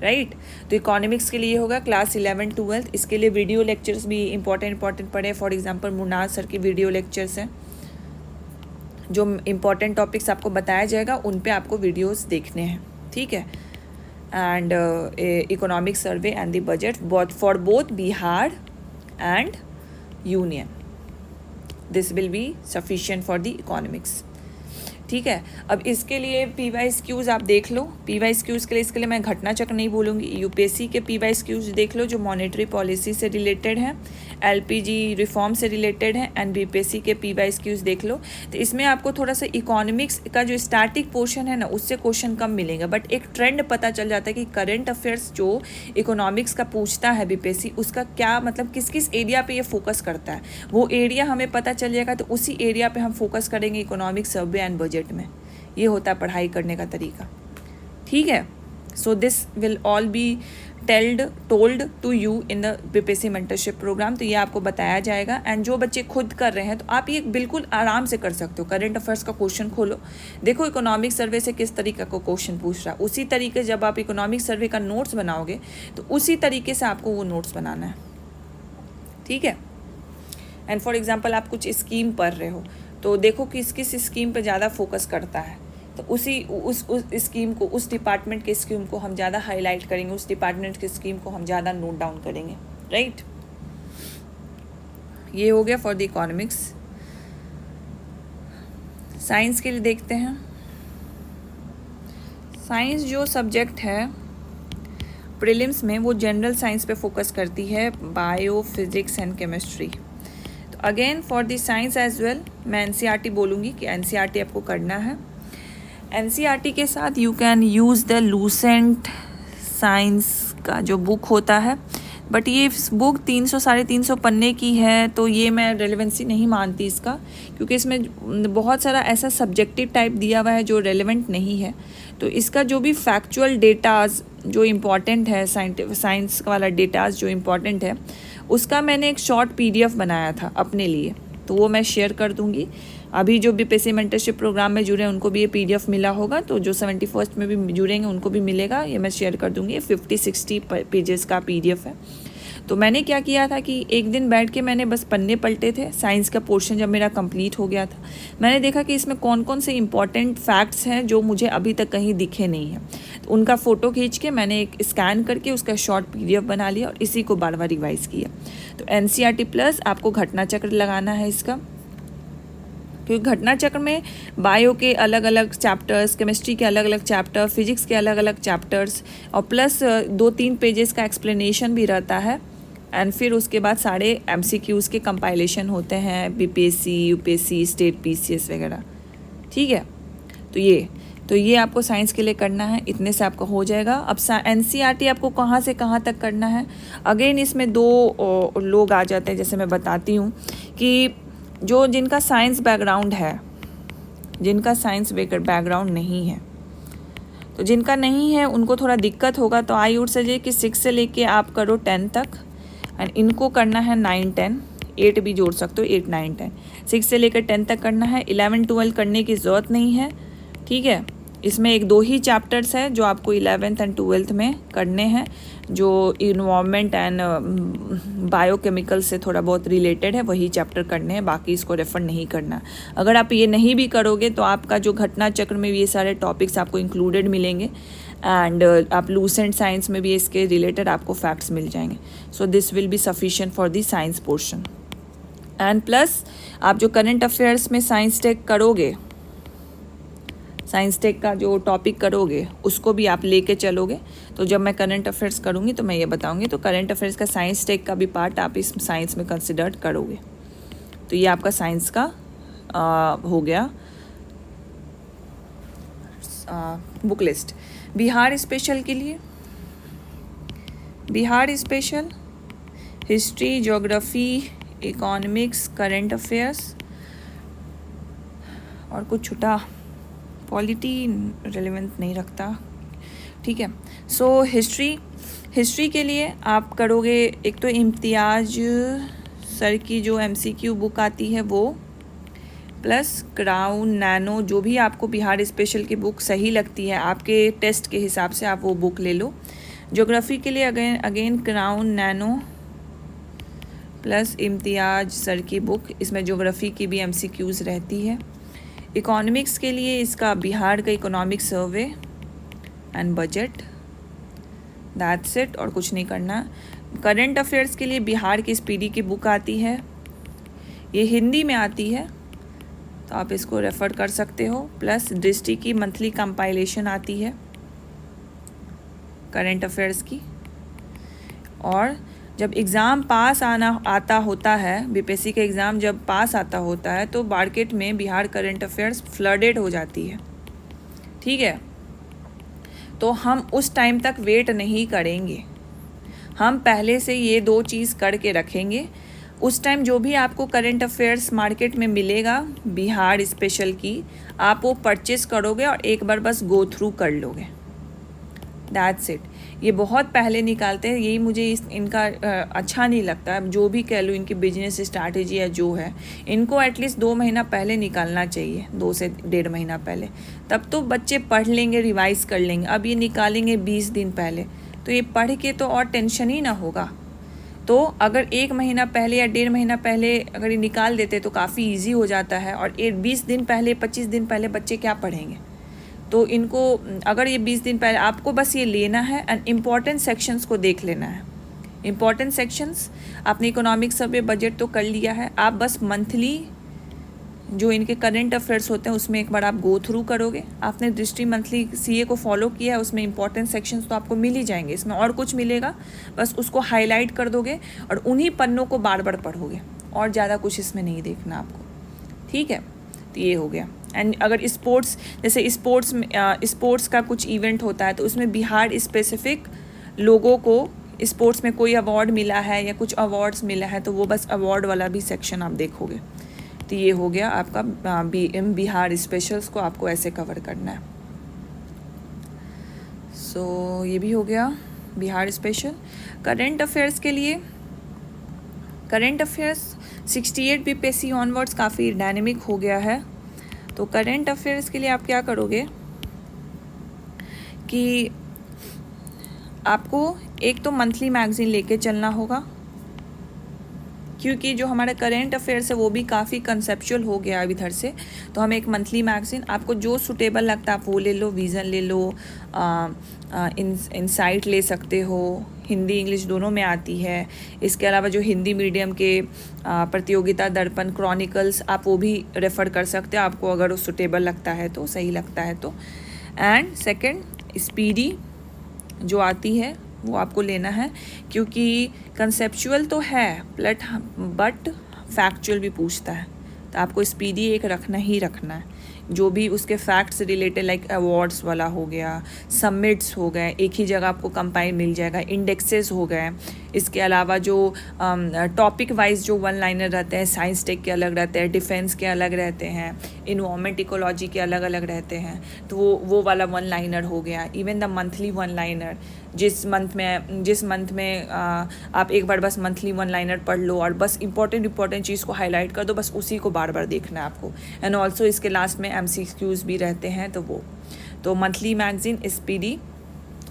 S1: राइट। तो इकोनॉमिक्स के लिए होगा क्लास 11 12th। इसके लिए वीडियो लेक्चर्स भी इंपॉर्टेंट पढ़े। फॉर एग्जांपल मुनाज सर की वीडियो लेक्चर्स हैं, जो इंपॉर्टेंट टॉपिक्स आपको बताया जाएगा उन पे आपको वीडियोस देखने हैं। ठीक है, and economic survey and the budget for both Bihar and union, this will be sufficient for the economics. ठीक है, अब इसके लिए PYQs आप देख लो। PYQs के लिए, इसके लिए मैं घटना चक्र नहीं बोलूँगी। यूपीएससी के PYQs देख लो जो मॉनेटरी पॉलिसी से रिलेटेड है, LPG रिफॉर्म से रिलेटेड है, एंड बीपीएससी के PYQs देख लो। तो इसमें आपको थोड़ा सा इकोनॉमिक्स का जो स्टैटिक पोर्शन है ना, उससे क्वेश्चन कम मिलेंगे, बट एक ट्रेंड पता चल जाता है कि करंट अफेयर्स जो इकोनॉमिक्स का पूछता है बीपीएससी, उसका क्या मतलब किस किस एरिया पे ये फोकस करता है, वो एरिया हमें पता चल जाएगा। तो उसी एरिया पे हम फोकस करेंगे इकोनॉमिक सर्वे एंड बजट में। ये होता है पढ़ाई करने का तरीका। ठीक है, so this will all be told to you in the BPSC mentorship program. तो ये आपको बताया जाएगा। एंड जो बच्चे खुद कर रहे हैं तो आप ये बिल्कुल आराम से कर सकते हो। करंट अफेयर्स का क्वेश्चन खोलो, देखो इकोनॉमिक सर्वे से किस तरीके का क्वेश्चन पूछ रहा है, उसी तरीके जब आप इकोनॉमिक सर्वे का नोट्स बनाओगे तो उसी तरीके से आपको वो नोट्स बनाना है। ठीक है, एंड फॉर एग्जाम्पल आप कुछ स्कीम पढ़ रहे हो तो देखो किस किस स्कीम पे ज़्यादा फोकस करता है, तो उस स्कीम को, उस डिपार्टमेंट के स्कीम को हम ज़्यादा हाईलाइट करेंगे, उस डिपार्टमेंट के स्कीम को हम ज़्यादा नोट डाउन करेंगे, राइट। ये हो गया फॉर द इकोनॉमिक्स। साइंस के लिए देखते हैं। साइंस जो सब्जेक्ट है प्रीलिम्स में वो जनरल साइंस पे फोकस करती है, बायो, फिजिक्स एंड केमिस्ट्री। तो again for the science as well मैं एनसीईआरटी बोलूँगी कि एनसीईआरटी आपको करना है। एनसीईआरटी के साथ you can use the Lucent science का जो बुक होता है, बट ये बुक 300-350 पन्ने की है, तो ये मैं रेलेवेंसी नहीं मानती इसका, क्योंकि इसमें बहुत सारा ऐसा सब्जेक्टिव टाइप दिया हुआ है जो रेलेवेंट नहीं है। तो इसका जो भी फैक्चुअल डेटाज जो इम्पॉर्टेंट है, साइंस वाला डेटाज जो इम्पॉर्टेंट है, उसका मैंने एक शॉर्ट पीडीएफ बनाया था अपने लिए, तो वो मैं शेयर कर दूँगी। अभी जो बीपीएससी मेंटरशिप प्रोग्राम में जुड़े हैं उनको भी ये पीडीएफ मिला होगा, तो जो 71st में भी जुड़ेंगे उनको भी मिलेगा, ये मैं शेयर कर दूँगी। 50-60 पेजेस का पीडीएफ है। तो मैंने क्या किया था कि एक दिन बैठ के मैंने बस पन्ने पलटे थे। साइंस का पोर्शन जब मेरा कंप्लीट हो गया था, मैंने देखा कि इसमें कौन कौन से इंपॉर्टेंट फैक्ट्स हैं जो मुझे अभी तक कहीं दिखे नहीं हैं। तो उनका फ़ोटो खींच के मैंने एक स्कैन करके उसका शॉर्ट पीडीएफ बना लिया और इसी को बार बार रिवाइज़ किया। तो एनसीईआरटी प्लस आपको घटना चक्र लगाना है इसका, क्योंकि घटना चक्र में बायो के अलग अलग चैप्टर्स, केमिस्ट्री के अलग अलग चैप्टर, फिजिक्स के अलग अलग चैप्टर्स और प्लस 2-3 पेजेस का एक्सप्लेनेशन भी रहता है। एंड फिर उसके बाद सारे एमसीक्यूज़ के कंपाइलेशन होते हैं, बीपीएससी, यूपीएससी, स्टेट पीसीएस वगैरह। ठीक है, तो ये आपको साइंस के लिए करना है, इतने से आपका हो जाएगा। अब एनसीईआरटी आपको कहाँ से कहाँ तक करना है, अगेन इसमें 2 लोग आ जाते हैं। जैसे मैं बताती हूँ कि जिनका साइंस बैकग्राउंड है, जिनका साइंस बैकग्राउंड नहीं है, तो जिनका नहीं है उनको थोड़ा दिक्कत होगा। तो आई वुड सजेस्ट कि 6 से लेके आप करो 10 तक, एंड इनको करना है 9-10, 8 भी जोड़ सकते हो, 8, 9, 10। 6 से लेकर 10 तक करना है। 11-12 करने की ज़रूरत नहीं है, ठीक है। इसमें 1-2 ही चैप्टर्स है जो आपको 11th एंड 12th में करने हैं, जो इन्वायरमेंट एंड बायोकेमिकल से थोड़ा बहुत रिलेटेड है, वही चैप्टर करने हैं, बाकी इसको रेफर नहीं करना। अगर आप ये नहीं भी करोगे तो आपका जो घटना चक्र में ये सारे टॉपिक्स आपको इंक्लूडेड मिलेंगे, एंड आप लूसेंट साइंस में भी इसके रिलेटेड आपको फैक्ट्स मिल जाएंगे। सो this will be sufficient for the science portion. And plus आप जो करंट अफेयर्स में साइंस टेक करोगे, साइंस टेक का जो टॉपिक करोगे उसको भी आप लेके चलोगे। तो जब मैं करंट अफेयर्स करूँगी तो मैं ये बताऊँगी, तो करंट अफेयर्स का साइंस टेक का भी पार्ट आप इस साइंस में कंसिडर करोगे। तो ये आपका साइंस का हो गया बुक लिस्ट। बिहार स्पेशल के लिए, Bihar special history, geography, economics, current affairs और कुछ छुटा, पॉलिटी रेलेवेंट नहीं रखता, ठीक है। सो हिस्ट्री के लिए आप करोगे एक तो इम्तियाज सर की जो एमसीक्यू बुक आती है वो, प्लस क्राउन, नैनो, जो भी आपको बिहार स्पेशल की बुक सही लगती है आपके टेस्ट के हिसाब से आप वो बुक ले लो। ज्योग्राफी के लिए again crown, nano plus Imtiaz sir की बुक, इसमें ज्योग्राफी की भी एमसीक्यूज़ रहती है। इकोनॉमिक्स के लिए इसका बिहार का economic survey and budget, that's it, और कुछ नहीं करना। करंट अफेयर्स के लिए बिहार की स्पीडी की बुक आती है, ये हिंदी में आती है तो आप इसको रेफ़र कर सकते हो। प्लस डिस्ट्रिक्ट की मंथली कंपाइलेशन आती है करंट अफेयर्स की। और जब एग्ज़ाम पास आता होता है, बीपीएससी का एग्ज़ाम जब पास आता होता है तो मार्केट में बिहार करंट अफेयर्स फ्लडेड हो जाती है, ठीक है। तो हम उस टाइम तक वेट नहीं करेंगे, हम पहले से ये 2 चीज़ करके रखेंगे। उस टाइम जो भी आपको करंट अफेयर्स मार्केट में मिलेगा बिहार स्पेशल की, आप वो परचेस करोगे और एक बार बस गो थ्रू कर लोगे, दैट्स इट। ये बहुत पहले निकालते हैं, यही मुझे इनका अच्छा नहीं लगता। जो भी कह लो, इनकी बिजनेस स्ट्रैटेजी है जो है, इनको एटलीस्ट 2 महीना पहले निकालना चाहिए, 2 से 1.5 महीना पहले, तब तो बच्चे पढ़ लेंगे, रिवाइज़ कर लेंगे। अब ये निकालेंगे 20 दिन पहले, तो ये पढ़ के तो और टेंशन ही ना होगा। तो अगर 1 महीना पहले या 1.5 महीना पहले अगर ये निकाल देते तो काफ़ी ईजी हो जाता है। और 20 दिन पहले, 25 दिन पहले बच्चे क्या पढ़ेंगे? तो इनको अगर ये 20 दिन पहले, आपको बस ये लेना है एंड इम्पॉर्टेंट सेक्शंस को देख लेना है। इम्पॉर्टेंट सेक्शंस आपने इकोनॉमिक्स सर्वे बजट तो कर लिया है, आप बस मंथली जो इनके करंट अफेयर्स होते हैं उसमें एक बार आप गो थ्रू करोगे। आपने दृष्टि मंथली सीए को फॉलो किया है, उसमें इंपॉर्टेंट सेक्शंस तो आपको मिल ही जाएंगे, इसमें और कुछ मिलेगा, बस उसको हाईलाइट कर दोगे और उन्हीं पन्नों को बार बार पढ़ोगे, और ज़्यादा कुछ इसमें नहीं देखना आपको, ठीक है। तो ये हो गया। एंड अगर स्पोर्ट्स, जैसे स्पोर्ट्स में स्पोर्ट्स का कुछ इवेंट होता है तो उसमें बिहार स्पेसिफिक लोगों को स्पोर्ट्स में कोई अवार्ड मिला है या कुछ अवार्ड्स मिला है तो वो बस अवार्ड वाला भी सेक्शन आप देखोगे। तो ये हो गया आपका बिहार स्पेशल्स को आपको ऐसे कवर करना है। सो ये भी हो गया बिहार स्पेशल। करंट अफेयर्स के लिए, करंट अफेयर्स 68 बीपीएससी ऑनवर्ड्स काफ़ी डायनेमिक हो गया है। तो करंट अफेयर्स के लिए आप क्या करोगे कि आपको एक तो मंथली मैगज़ीन लेके चलना होगा, क्योंकि जो हमारा करंट अफेयर्स है वो भी काफ़ी कंसेप्चुअल हो गया अभी इधर से। तो हमें एक मंथली मैगज़ीन, आपको जो सूटेबल लगता है आप वो ले लो, विज़न ले लो, इनसाइट ले सकते हो, हिंदी इंग्लिश दोनों में आती है। इसके अलावा जो हिंदी मीडियम के प्रतियोगिता दर्पण क्रॉनिकल्स, आप वो भी रेफ़र कर सकते हो, आपको अगर वो सूटेबल लगता है तो, सही लगता है तो। एंड सेकंड स्पीडी जो आती है वो आपको लेना है, क्योंकि कंसेप्चुअल तो है बट फैक्चुअल भी पूछता है, तो आपको स्पीडी एक रखना ही रखना है। जो भी उसके फैक्ट्स रिलेटेड लाइक अवार्ड्स वाला हो गया, सबमिट्स हो गए, एक ही जगह आपको कंपाइल मिल जाएगा, इंडेक्सेस हो गए। इसके अलावा जो टॉपिक वाइज जो वन लाइनर रहते हैं, साइंस टेक के अलग रहते हैं, डिफेंस के अलग रहते हैं, इन्वायरमेंट इकोलॉजी के अलग अलग रहते हैं, तो वो वाला वन लाइनर हो गया। Even the monthly one liner, जिस मंथ में आप एक बार बस मंथली वन लाइनर पढ़ लो और बस इंपॉर्टेंट चीज़ को हाईलाइट कर दो, बस उसी को बार बार देखना है आपको। एंड ऑल्सो इसके लास्ट में MCQs भी रहते हैं, तो मंथली मैगज़ीन, स्पीडी,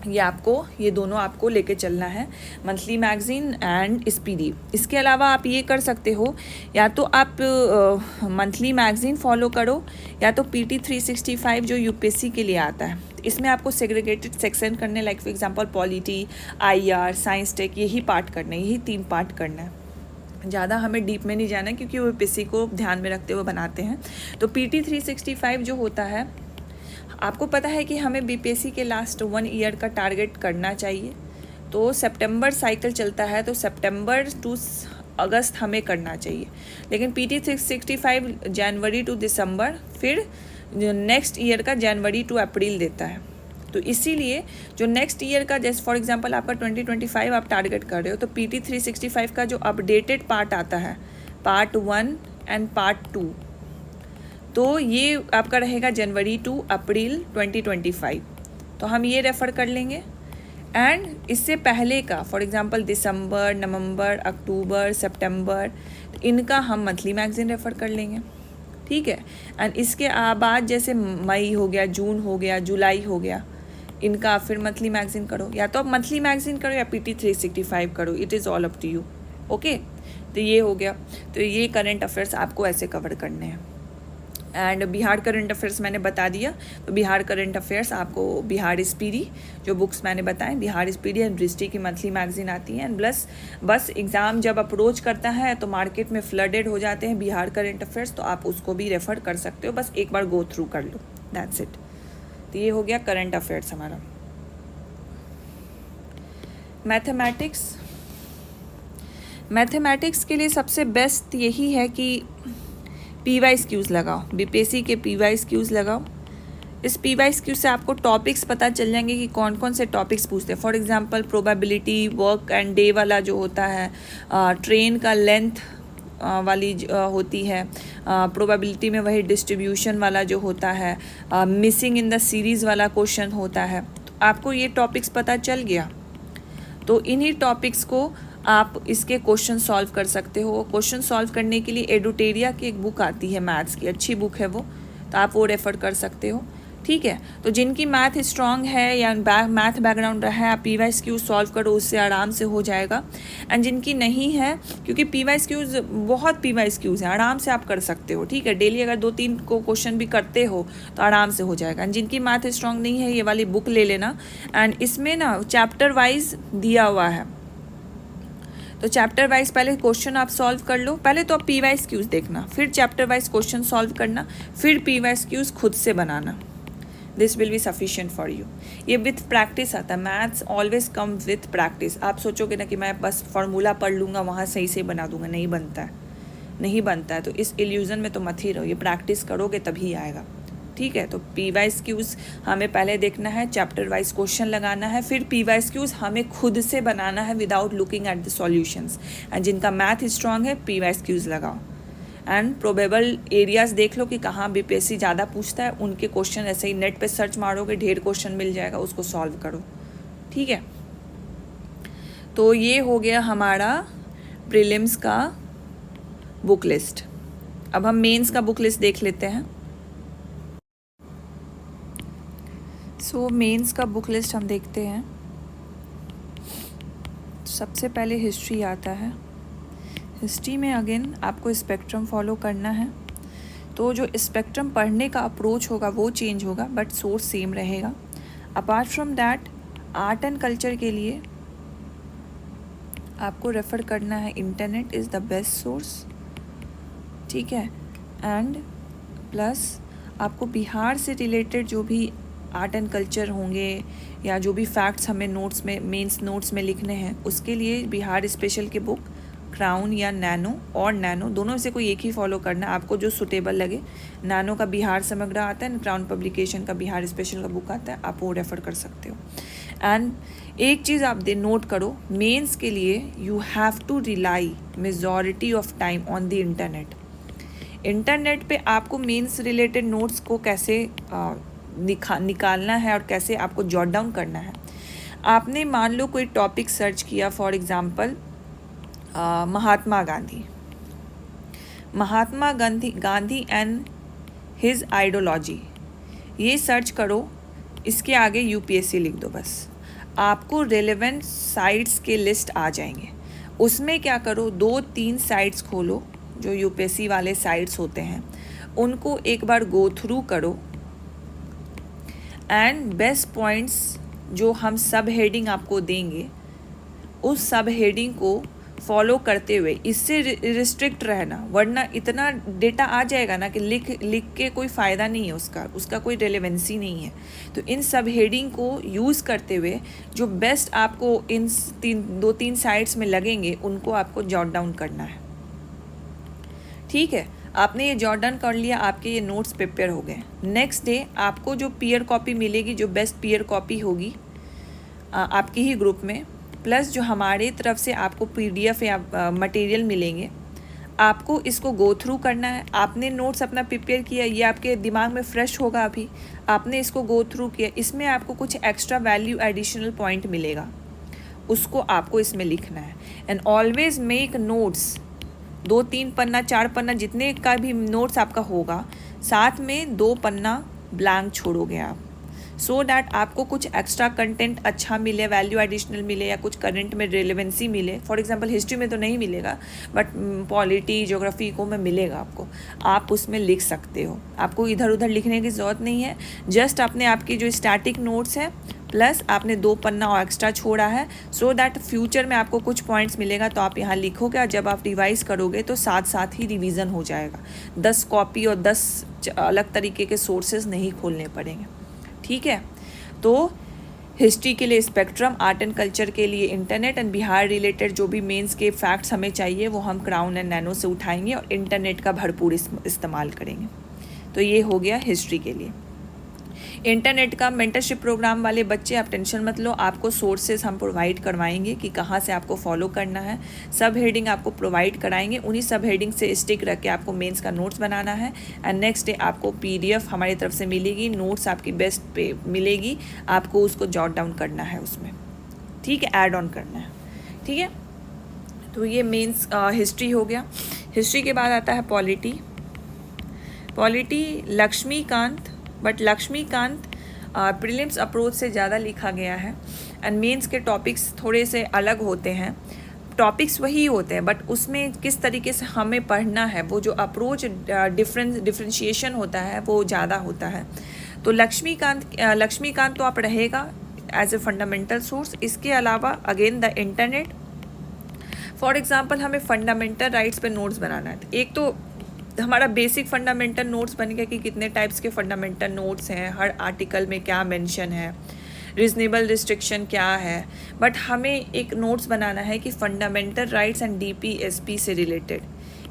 S1: ये दोनों आपको लेके चलना है, मंथली मैगज़ीन एंड स्पीडी। इसके अलावा आप ये कर सकते हो, या तो आप मंथली मैगज़ीन फॉलो करो, या तो PT 365 जो UPSC के लिए आता है, इसमें आपको सेग्रीगेटेड सेक्शन करने, like for example polity, IR, science tech, यही पार्ट करना है, यही 3 पार्ट करना है। ज़्यादा हमें डीप में नहीं जाना है, क्योंकि वो UPSC को ध्यान में रखते हुए बनाते हैं। तो PT 365 जो होता है, आपको पता है कि हमें BPSC के लास्ट 1 ईयर का टारगेट करना चाहिए। तो सितंबर साइकिल चलता है, तो सितंबर टू अगस्त हमें करना चाहिए, लेकिन PT 365 जनवरी टू दिसंबर, फिर नेक्स्ट ईयर का जनवरी टू अप्रैल देता है। तो इसीलिए जो नेक्स्ट ईयर का, जैसे फॉर एग्जांपल आपका 2025 आप टारगेट कर रहे हो, तो PT 365 का जो अपडेटेड पार्ट आता है, पार्ट 1 एंड पार्ट 2, तो ये आपका रहेगा जनवरी टू अप्रैल 2025। तो हम ये रेफ़र कर लेंगे। एंड इससे पहले का, फॉर एग्जांपल दिसंबर, नवंबर, अक्टूबर, सितंबर, इनका हम मंथली मैगज़ीन रेफ़र कर लेंगे, ठीक है। एंड इसके बाद जैसे मई हो गया, जून हो गया, जुलाई हो गया, इनका फिर मंथली मैगज़ीन करो, या तो आप मंथली मैगज़ीन करो या PT 365 करो, it is all up to you, okay. तो ये हो गया। तो ये करंट अफेयर्स आपको ऐसे कवर करने हैं। एंड बिहार करंट अफेयर्स मैंने बता दिया, तो बिहार करंट अफेयर्स आपको बिहार स्पीडी, जो बुक्स मैंने बताएं, बिहार स्पीडी एंड दृष्टि की मंथली मैगज़ीन आती है। एंड बस एग्ज़ाम जब अप्रोच करता है तो मार्केट में फ्लडेड हो जाते हैं बिहार करंट अफेयर्स, तो आप उसको भी रेफ़र कर सकते हो, बस एक बार गो थ्रू कर लो, दैट्स इट। तो ये हो गया करंट अफेयर्स हमारा। मैथमेटिक्स के लिए सबसे बेस्ट यही है कि PYQs लगाओ, BPSC के PYQs लगाओ। इस PYQ से आपको टॉपिक्स पता चल जाएंगे कि कौन कौन से टॉपिक्स पूछते हैं। For example probability, work and day वाला जो होता है, ट्रेन का लेंथ वाली होती है, प्रोबेबिलिटी में वही डिस्ट्रीब्यूशन वाला जो होता है, मिसिंग इन द सीरीज़ वाला क्वेश्चन होता है। तो आपको ये टॉपिक्स पता चल गया, तो इन्हीं टॉपिक्स को आप इसके क्वेश्चन सॉल्व कर सकते हो। क्वेश्चन सॉल्व करने के लिए एडुटेरिया की एक बुक आती है मैथ्स की, अच्छी बुक है वो, तो आप वो रेफ़र कर सकते हो, ठीक है। तो जिनकी मैथ स्ट्रांग है या मैथ बैकग्राउंड रहा है, आप PYQ सॉल्व करो, उससे आराम से हो जाएगा। एंड जिनकी नहीं है, क्योंकि PYQs बहुत PYQs हैं, आराम से आप कर सकते हो, ठीक है। डेली अगर 2-3 को क्वेश्चन भी करते हो तो आराम से हो जाएगा। एंड जिनकी मैथ स्ट्रांग नहीं है, ये वाली बुक ले लेना। एंड इसमें ना चैप्टर वाइज दिया हुआ है, तो चैप्टर वाइज पहले क्वेश्चन आप सॉल्व कर लो। पहले तो आप पी वाइज क्यूज देखना, फिर चैप्टर वाइज क्वेश्चन सॉल्व करना, फिर पी वाइज क्यूज खुद से बनाना। This will be sufficient for you. ये विथ प्रैक्टिस आता है, maths always come with practice. आप सोचोगे ना कि मैं बस फार्मूला पढ़ लूँगा वहाँ सही से बना दूंगा, नहीं बनता है, नहीं बनता है। तो इस इल्यूजन में तो मत ही रहो, ये प्रैक्टिस करोगे तभी आएगा। ठीक है, तो पी वाइज क्यूज हमें पहले देखना है, चैप्टर वाइज क्वेश्चन लगाना है, फिर पी वाइज क्यूज हमें खुद से बनाना है without looking at the solutions. And जिनका मैथ स्ट्रांग है पी वाइज क्यूज लगाओ। एंड प्रोबेबल एरियाज देख लो कि कहाँ बीपीएससी ज़्यादा पूछता है, उनके क्वेश्चन ऐसे ही नेट पे सर्च मारोगे, ढेर क्वेश्चन मिल जाएगा, उसको सॉल्व करो। ठीक है, तो ये हो गया हमारा प्रीलिम्स का बुक लिस्ट। अब हम मेंस का बुक लिस्ट देख लेते हैं। सो मेंस का बुक लिस्ट हम देखते हैं। सबसे पहले हिस्ट्री आता है। हिस्ट्री में अगेन आपको स्पेक्ट्रम फॉलो करना है। तो जो स्पेक्ट्रम पढ़ने का अप्रोच होगा वो चेंज होगा, बट सोर्स सेम रहेगा। Apart from that art and culture के लिए आपको रेफ़र करना है internet is the best source. ठीक है, एंड प्लस आपको बिहार से रिलेटेड जो भी आर्ट एंड कल्चर होंगे या जो भी फैक्ट्स हमें नोट्स में, मेंस नोट्स में लिखने हैं, उसके लिए बिहार स्पेशल की बुक क्राउन या नैनो, और नैनो दोनों में से कोई एक ही फॉलो करना है आपको जो सुटेबल लगे। नैनो का बिहार समग्र आता है, क्राउन पब्लिकेशन का बिहार स्पेशल का बुक आता है, आप वो रेफ़र कर सकते हो। एंड एक चीज़ आप नोट करो, मेंस के लिए you have to rely majority of time on the internet. Internet पे आपको मेंस रिलेटेड नोट्स को कैसे निकालना है और कैसे आपको जॉट डाउन करना है। आपने मान लो कोई टॉपिक सर्च किया, for example Mahatma Gandhi and his ideology, ये सर्च करो, इसके आगे यूपीएससी लिख दो बस, आपको रेलेवेंट साइट्स के लिस्ट आ जाएंगे। उसमें क्या करो, 2-3 साइट्स खोलो जो यूपीएससी वाले साइट्स होते हैं, उनको एक बार गो थ्रू करो एंड बेस्ट पॉइंट्स जो हम सब हेडिंग आपको देंगे उस सब हेडिंग को फॉलो करते हुए, इससे रिस्ट्रिक्ट रहना, वरना इतना डेटा आ जाएगा ना कि लिख के कोई फ़ायदा नहीं है, उसका कोई रेलेवेंसी नहीं है। तो इन सब हेडिंग को यूज़ करते हुए जो बेस्ट आपको इन 2-3 साइट्स में लगेंगे उनको आपको जॉट डाउन करना है। ठीक है, आपने ये जॉट डाउन कर लिया, आपके ये नोट्स प्रिपेयर हो गए। नेक्स्ट डे आपको जो पीयर कॉपी मिलेगी, जो बेस्ट पीयर कॉपी होगी आपके ही ग्रुप में, प्लस जो हमारे तरफ से आपको पीडीएफ या मटेरियल मिलेंगे, आपको इसको गो थ्रू करना है। आपने नोट्स अपना प्रिपेयर किया, ये आपके दिमाग में फ्रेश होगा, अभी आपने इसको गो थ्रू किया, इसमें आपको कुछ एक्स्ट्रा वैल्यू एडिशनल पॉइंट मिलेगा, उसको आपको इसमें लिखना है। एंड ऑलवेज मेक नोट्स, 2-3 पन्ना 4 पन्ना जितने का भी नोट्स आपका होगा, साथ में 2 पन्ना ब्लैंक छोड़ोगे आप, सो डैट आपको कुछ एक्स्ट्रा कंटेंट अच्छा मिले, वैल्यू एडिशनल मिले, या कुछ करंट में रेलेवेंसी मिले। फॉर एग्जांपल हिस्ट्री में तो नहीं मिलेगा, बट पॉलिटी, ज्योग्राफी को में मिलेगा आपको, आप उसमें लिख सकते हो। आपको इधर उधर लिखने की ज़रूरत नहीं है, जस्ट आपने आपकी जो स्टैटिक नोट्स है प्लस आपने 2 पन्ना और एक्स्ट्रा छोड़ा है, सो दैट फ्यूचर में आपको कुछ पॉइंट्स मिलेगा तो आप यहाँ लिखोगे, और जब आप रिवाइज करोगे तो साथ साथ ही रिवीजन हो जाएगा। 10 कॉपी और 10 अलग तरीके के सोर्सेज नहीं खोलने पड़ेंगे। ठीक है, तो हिस्ट्री के लिए स्पेक्ट्रम, आर्ट एंड कल्चर के लिए इंटरनेट, एंड बिहार रिलेटेड जो भी मेंस के फैक्ट्स हमें चाहिए वो हम क्राउन एंड नैनो से उठाएंगे और इंटरनेट का भरपूर इस्तेमाल करेंगे। तो ये हो गया हिस्ट्री के लिए। इंटरनेट का मेंटरशिप प्रोग्राम वाले बच्चे आप टेंशन मत लो, आपको सोर्सेज हम प्रोवाइड करवाएंगे कि कहाँ से आपको फॉलो करना है। सब हेडिंग आपको प्रोवाइड कराएंगे, उन्हीं सब हेडिंग से स्टिक रख के आपको मेंस का नोट्स बनाना है। एंड नेक्स्ट डे आपको पीडीएफ हमारी तरफ से मिलेगी, नोट्स आपकी बेस्ट पे मिलेगी, आपको उसको जॉट डाउन करना है उसमें। ठीक है, ऐड ऑन करना है। ठीक है, तो ये मेंस हिस्ट्री हो गया। हिस्ट्री के बाद आता है polity. Laxmikanth, but Laxmikanth prelims approach से ज़्यादा लिखा गया है, एंड मेंस के टॉपिक्स थोड़े से अलग होते हैं। टॉपिक्स वही होते हैं, बट उसमें किस तरीके से हमें पढ़ना है, वो जो अप्रोच डिफ्रेंशिएशन होता है वो ज़्यादा होता है। तो लक्ष्मीकांत तो आप रहेगा एज ए फंडामेंटल सोर्स। इसके अलावा again the internet, for example हमें फंडामेंटल राइट्स पे नोट्स बनाना है। एक तो हमारा बेसिक फंडामेंटल नोट्स बन गया कि कितने टाइप्स के फंडामेंटल नोट्स हैं, हर आर्टिकल में क्या मेंशन है, रीजनेबल रिस्ट्रिक्शन क्या है। बट हमें एक नोट्स बनाना है कि फंडामेंटल राइट्स एंड डीपीएसपी से रिलेटेड,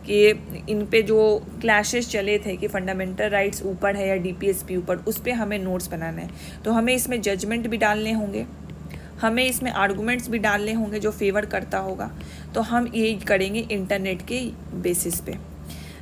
S1: कि इन पे जो क्लैशेस चले थे कि फंडामेंटल राइट्स ऊपर है या डीपीएसपी ऊपर, उस पर हमें नोट्स बनाना है। तो हमें इसमें जजमेंट भी डालने होंगे, हमें इसमें आर्गूमेंट्स भी डालने होंगे जो फेवर करता होगा। तो हम ये करेंगे इंटरनेट के बेसिस पे।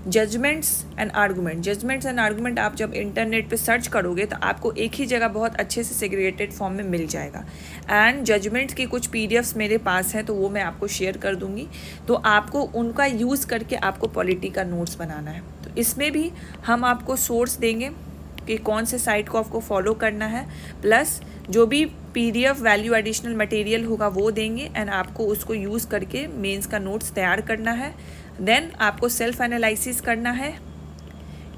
S1: जजमेंट्स एंड आर्गूमेंट आप जब इंटरनेट पे सर्च करोगे तो आपको एक ही जगह बहुत अच्छे से सेग्रीगेटेड फॉर्म में मिल जाएगा। एंड जजमेंट्स की कुछ पीडीएफ्स मेरे पास हैं, तो वो मैं आपको शेयर कर दूंगी। तो आपको उनका यूज़ करके आपको पॉलिटी का नोट्स बनाना है। तो इसमें भी हम आपको सोर्स देंगे कि कौन से साइट को आपको फॉलो करना है, प्लस जो भी पीडीएफ वैल्यू एडिशनल मटेरियल होगा वो देंगे, एंड आपको उसको यूज़ करके मेंस का नोट्स तैयार करना है। देन आपको सेल्फ एनालिसिस करना है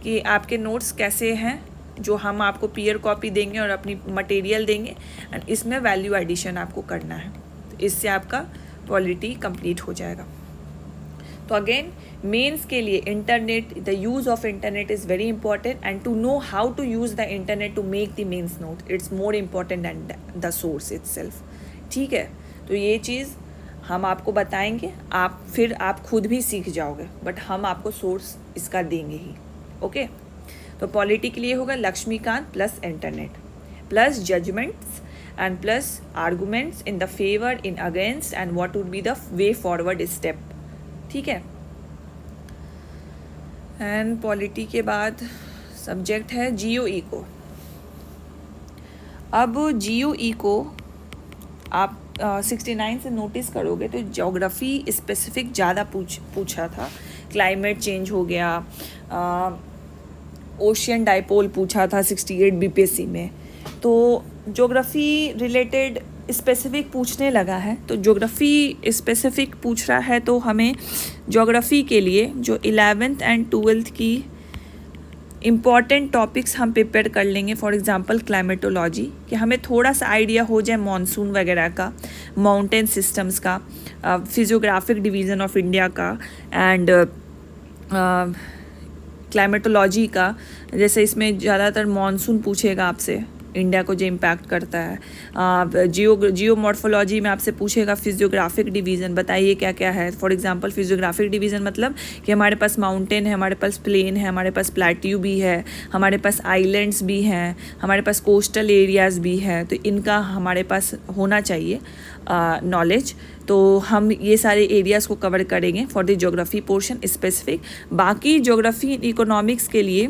S1: कि आपके नोट्स कैसे हैं, जो हम आपको पीयर कॉपी देंगे और अपनी मटेरियल देंगे, एंड इसमें वैल्यू एडिशन आपको करना है। तो इससे आपका पॉलिटी कंप्लीट हो जाएगा। तो अगेन मेंस के लिए internet, the use of internet is very important, and to know how to use the internet to make the mains note, it's more important than the source itself. ठीक है, तो ये चीज़ हम आपको बताएंगे, आप खुद भी सीख जाओगे, बट हम आपको सोर्स इसका देंगे ही। ओके, तो पॉलिटी के लिए होगा Laxmikanth plus internet plus judgments and plus arguments in the favour, in against, and what would be the way forward step. ठीक है, एंड पॉलिटी के बाद सब्जेक्ट है जियो इको। अब जियो इको आप 69 से नोटिस करोगे तो ज्योग्राफी स्पेसिफिक ज़्यादा पूछा था। क्लाइमेट चेंज हो गया, ओशियन डाइपोल पूछा था 68 बीपीएससी में। तो ज्योग्राफी रिलेटेड स्पेसिफिक पूछने लगा है, तो ज्योग्राफी स्पेसिफिक पूछ रहा है, तो हमें ज्योग्राफी के लिए जो 11th एंड 12th की इम्पॉर्टेंट टॉपिक्स हम प्रिपेयर कर लेंगे। फॉर एग्जांपल क्लाइमेटोलॉजी, कि हमें थोड़ा सा आइडिया हो जाए मॉनसून वगैरह का, माउंटेन सिस्टम्स का, फिजियोग्राफिक डिवीज़न ऑफ इंडिया का, एंड क्लाइमेटोलॉजी का। जैसे इसमें ज़्यादातर मॉनसून पूछेगा आपसे, इंडिया को जो इम्पैक्ट करता है। जियो मॉर्फोलॉजी में आपसे पूछेगा फिजियोग्राफिक डिवीज़न, बताइए क्या क्या है। फॉर एग्जांपल फिजियोग्राफिक डिवीज़न मतलब कि हमारे पास माउंटेन है, हमारे पास प्लेन है, हमारे पास प्लेट्यू भी है, हमारे पास आइलैंड्स भी हैं, हमारे पास कोस्टल एरियाज़ भी हैं। तो इनका हमारे पास होना चाहिए नॉलेज। तो हम ये सारे एरियाज़ को कवर करेंगे for the geography portion specific. बाकी ज्योग्राफी इकोनॉमिक्स के लिए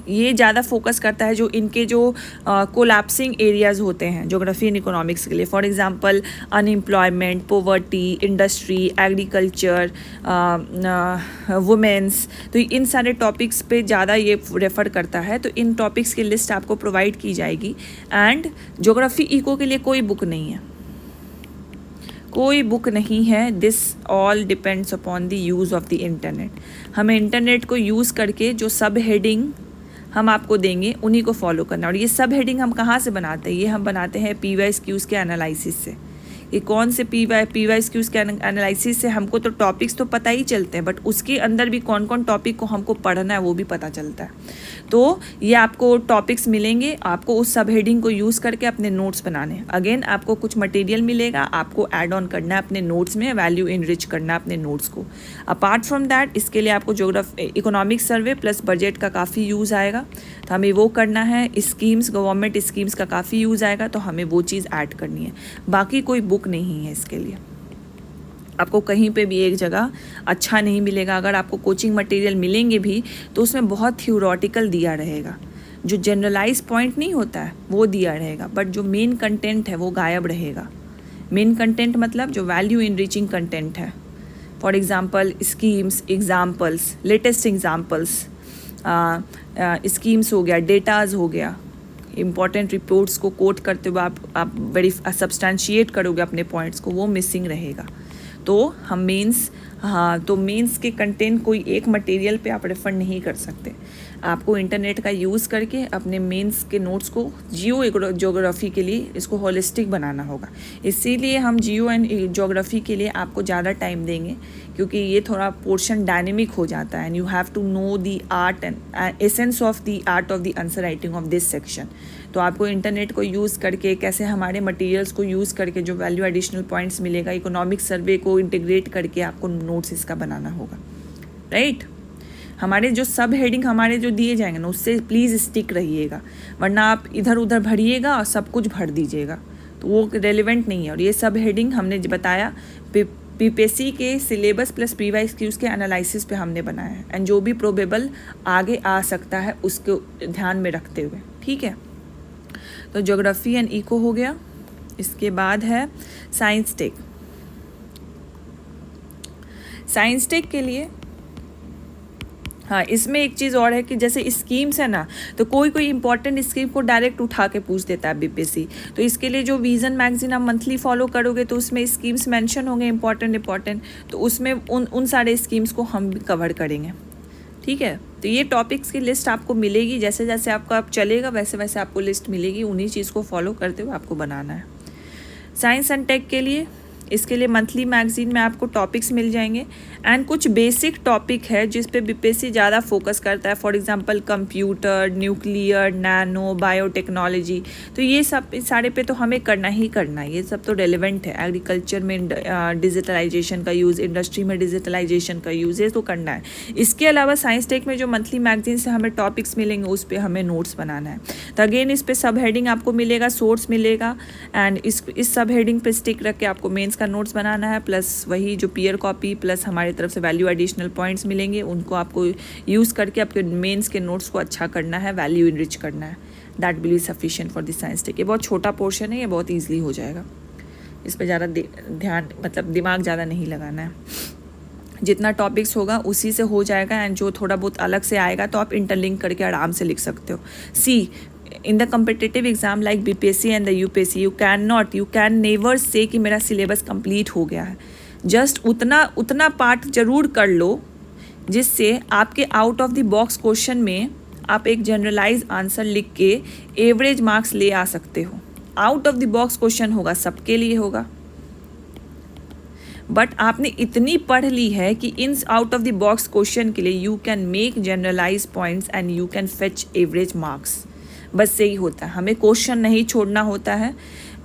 S1: ये ज़्यादा फोकस करता है जो इनके जो कोलैप्सिंग एरियाज़ होते हैं ज्योग्राफी एंड इकोनॉमिक्स के लिए। For example unemployment, poverty, industry, agriculture, women's. तो इन सारे टॉपिक्स पे ज़्यादा ये रेफ़र करता है। तो इन टॉपिक्स की लिस्ट आपको प्रोवाइड की जाएगी। एंड ज्योग्राफी इको के लिए कोई बुक नहीं है, कोई बुक नहीं है। This all depends upon the use of the internet. हमें इंटरनेट को यूज़ करके जो सब हेडिंग हम आपको देंगे उन्हीं को फॉलो करना। और ये सब हेडिंग हम कहाँ से बनाते हैं? ये हम बनाते हैं PYQs के एनालिसिस से। ये कौन से PYQs के एनालिसिस से? हमको तो टॉपिक्स तो पता ही चलते हैं, बट उसके अंदर भी कौन कौन टॉपिक को हमको पढ़ना है वो भी पता चलता है। तो ये आपको टॉपिक्स मिलेंगे, आपको उस सब हेडिंग को यूज़ करके अपने नोट्स बनाने। अगेन आपको कुछ मटेरियल मिलेगा, आपको ऐड ऑन करना है अपने नोट्स में, वैल्यू इनरिच करना है अपने नोट्स को। अपार्ट फ्रॉम दैट इसके लिए आपको इकोनॉमिक सर्वे प्लस बजट का काफ़ी यूज़ आएगा, तो हमें वो करना है। स्कीम्स, गवर्नमेंट स्कीम्स का काफ़ी यूज़ आएगा, तो हमें वो चीज़ ऐड करनी है। बाकी कोई बुक नहीं है इसके लिए। आपको कहीं पे भी एक जगह अच्छा नहीं मिलेगा। अगर आपको कोचिंग मटेरियल मिलेंगे भी तो उसमें बहुत थ्योरेटिकल दिया रहेगा, जो जनरलाइज पॉइंट नहीं होता है वो दिया रहेगा, बट जो मेन कंटेंट है वो गायब रहेगा। मेन कंटेंट मतलब जो वैल्यू इनरिचिंग कंटेंट है। For example schemes, examples, latest examples, schemes हो गया, डेटाज हो गया, इम्पॉर्टेंट रिपोर्ट्स को कोट करते हुए आप वेरी सब्सटैंशिएट करोगे अपने पॉइंट्स को, वो मिसिंग रहेगा। तो हम मेंस के कंटेंट कोई एक मटेरियल पे आप रेफर नहीं कर सकते। आपको इंटरनेट का यूज़ करके अपने मेंस के नोट्स को जियो ज्योग्राफी के लिए इसको होलिस्टिक बनाना होगा। इसीलिए हम जियो एंड ज्योग्राफी के लिए आपको ज़्यादा टाइम देंगे, क्योंकि ये थोड़ा पोर्शन डायनेमिक हो जाता है and you have to know the art and essence of the art of the answer writing of this section. तो आपको इंटरनेट को यूज़ करके, कैसे हमारे मटेरियल्स को यूज़ करके जो वैल्यू एडिशनल पॉइंट्स मिलेगा, इकोनॉमिक सर्वे को इंटीग्रेट करके आपको नोट्स इसका बनाना होगा, राइट। हमारे जो सब हेडिंग हमारे जो दिए जाएंगे ना, उससे प्लीज़ स्टिक रहिएगा, वरना आप इधर उधर भरिएगा और सब कुछ भर दीजिएगा, तो वो रेलिवेंट नहीं है। और ये सब हेडिंग हमने बताया पीपीएससी के सिलेबस प्लस PYQs के एनालिसिस पे हमने बनाया है, एंड जो भी प्रोबेबल आगे आ सकता है उसको ध्यान में रखते हुए, ठीक है। तो ज्योग्राफी एंड इको हो गया। इसके बाद है साइंस टेक। साइंस टेक के लिए हाँ, इसमें एक चीज़ और है कि जैसे स्कीम्स है ना, तो कोई कोई इंपॉर्टेंट स्कीम को डायरेक्ट उठा के पूछ देता है बीपीएससी। तो इसके लिए जो विजन मैगजीन आप मंथली फॉलो करोगे तो उसमें स्कीम्स मेंशन होंगे इंपॉर्टेंट, तो उसमें उन सारे स्कीम्स को हम कवर करेंगे, ठीक है। तो ये टॉपिक्स की लिस्ट आपको मिलेगी, जैसे जैसे आपका आप चलेगा वैसे वैसे आपको लिस्ट मिलेगी, उन्हीं चीज़ को फॉलो करते हुए आपको बनाना है। साइंस एंड टेक के लिए, इसके लिए मंथली मैगजीन में आपको टॉपिक्स मिल जाएंगे एंड कुछ बेसिक टॉपिक है जिस पे बीपीएससी ज़्यादा फोकस करता है। For example computer, nuclear, nano, biotechnology, तो ये सब सारे पे तो हमें करना ही करना है, ये सब तो रेलिवेंट है। एग्रीकल्चर में डिजिटलाइजेशन का यूज़, इंडस्ट्री में डिजिटलाइजेशन का यूज़, ये तो करना है। इसके अलावा साइंस टेक में जो मंथली मैगजीन से हमें टॉपिक्स मिलेंगे उस पर हमें नोट्स बनाना है। तो अगेन इस पर सब हेडिंग आपको मिलेगा, सोर्स मिलेगा, एंड इस सब हेडिंग पे स्टिक रख के आपको मेंस का नोट्स बनाना है, प्लस वही जो पीयर कॉपी प्लस हमारी तरफ से वैल्यू एडिशनल पॉइंट्स मिलेंगे, उनको आपको यूज़ करके आपके मेंस के नोट्स को अच्छा करना है, वैल्यू इनरिच करना है। That will be sufficient for the science tech. ये बहुत छोटा पोर्शन है, ये बहुत ईजिली हो जाएगा, इस पर ज़्यादा ध्यान मतलब दिमाग ज़्यादा नहीं लगाना है। जितना टॉपिक्स होगा उसी से हो जाएगा, एंड जो थोड़ा बहुत अलग से आएगा तो आप इंटरलिंक करके आराम से लिख सकते हो। सी in the competitive exam like BPSC and the UPSC you can never say कि मेरा सिलेबस कंप्लीट हो गया है। जस्ट उतना पार्ट जरूर कर लो जिससे आपके out of the box question में आप एक जनरलाइज आंसर लिख के एवरेज मार्क्स ले आ सकते हो। Out of the box question होगा, सबके लिए होगा, बट आपने इतनी पढ़ ली है कि in out of the box question के लिए you can make generalize points and you can fetch average marks. बस यही होता है, हमें क्वेश्चन नहीं छोड़ना होता है।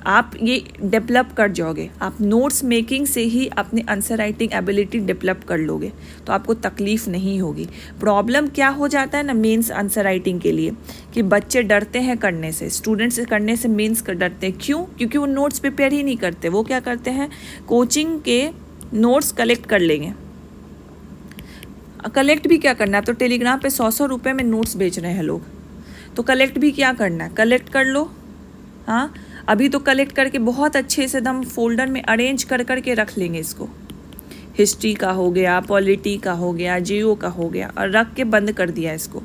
S1: आप ये डेवलप कर जाओगे, आप नोट्स मेकिंग से ही अपने आंसर राइटिंग एबिलिटी डेवलप कर लोगे, तो आपको तकलीफ़ नहीं होगी। प्रॉब्लम क्या हो जाता है ना मेंस आंसर राइटिंग के लिए, कि बच्चे डरते हैं करने से, स्टूडेंट्स करने से मेंस कर डरते हैं। क्यों? क्योंकि वो नोट्स प्रिपेयर ही नहीं करते। वो क्या करते हैं, कोचिंग के नोट्स कलेक्ट कर लेंगे। कलेक्ट भी क्या करना है, तो टेलीग्राम पे 100 रुपये में नोट्स बेच रहे हैं लोग, तो कलेक्ट भी क्या करना है, कलेक्ट कर लो। हाँ, अभी तो कलेक्ट करके बहुत अच्छे से एकदम फोल्डर में अरेंज कर करके रख लेंगे इसको। हिस्ट्री का हो गया, पॉलिटी का हो गया, जियो का हो गया, और रख के बंद कर दिया इसको।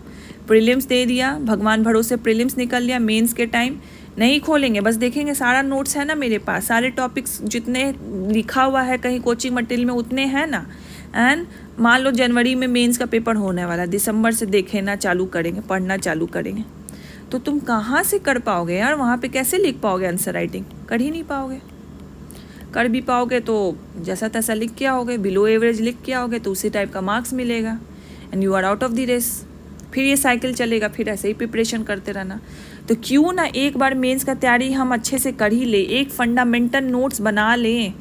S1: प्रीलिम्स दे दिया, भगवान भरोसे प्रीलिम्स निकल लिया, मेंस के टाइम नहीं खोलेंगे, बस देखेंगे सारा नोट्स है ना मेरे पास, सारे टॉपिक्स जितने लिखा हुआ है कहीं कोचिंग मटेरियल में उतने हैं ना। एंड मान लो जनवरी में मेंस का पेपर होने वाला, दिसंबर से देखेना चालू करेंगे, पढ़ना चालू करेंगे, तो तुम कहाँ से कर पाओगे यार, वहाँ पे कैसे लिख पाओगे आंसर राइटिंग? कर ही नहीं पाओगे। कर भी पाओगे तो जैसा तैसा लिख के आओगे, बिलो एवरेज लिख के आओगे तो उसी टाइप का मार्क्स मिलेगा, and you are out of the race. फिर ये साइकिल चलेगा, फिर ऐसे ही प्रिपरेशन करते रहना। तो क्यों ना एक बार मेंस का तैयारी हम अच्छे से कर ही ले, एक फंडामेंटल नोट्स बना लें।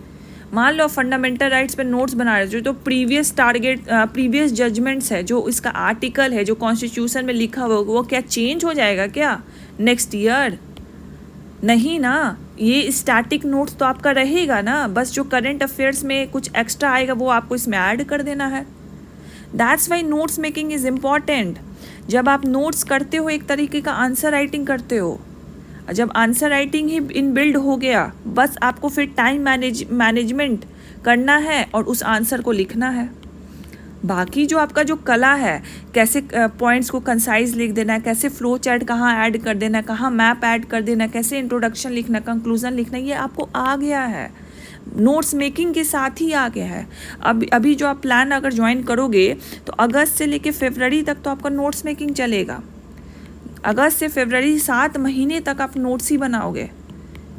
S1: मान लो फंडामेंटल राइट्स पे नोट्स बना रहे हो, जो प्रीवियस जजमेंट्स है, जो इसका आर्टिकल है, जो कॉन्स्टिट्यूशन में लिखा हुआ, वो क्या चेंज हो जाएगा क्या नेक्स्ट ईयर? नहीं ना, ये स्टैटिक नोट्स तो आपका रहेगा ना, बस जो करंट अफेयर्स में कुछ एक्स्ट्रा आएगा वो आपको इसमें ऐड कर देना है। That's Y notes making is important. जब आप नोट्स करते हो एक तरीके का आंसर राइटिंग करते हो, जब answer writing he in build हो गया, बस आपको फिर टाइम मैनेजमेंट करना है और उस आंसर को लिखना है। बाकी जो आपका जो कला है, कैसे पॉइंट्स को कंसाइज लिख देना है, कैसे फ्लो चार्ट कहाँ ऐड कर देना है, कहाँ मैप ऐड कर देना है, कैसे इंट्रोडक्शन लिखना, कंक्लूजन लिखना, ये आपको आ गया है। नोट्स मेकिंग के साथ ही आ गया है। अब अभी जो आप प्लान अगर ज्वाइन करोगे तो अगस्त से लेके फरवरी तक तो आपका नोट्स मेकिंग चलेगा। अगस्त से फरवरी 7 महीने तक आप नोट्स ही बनाओगे।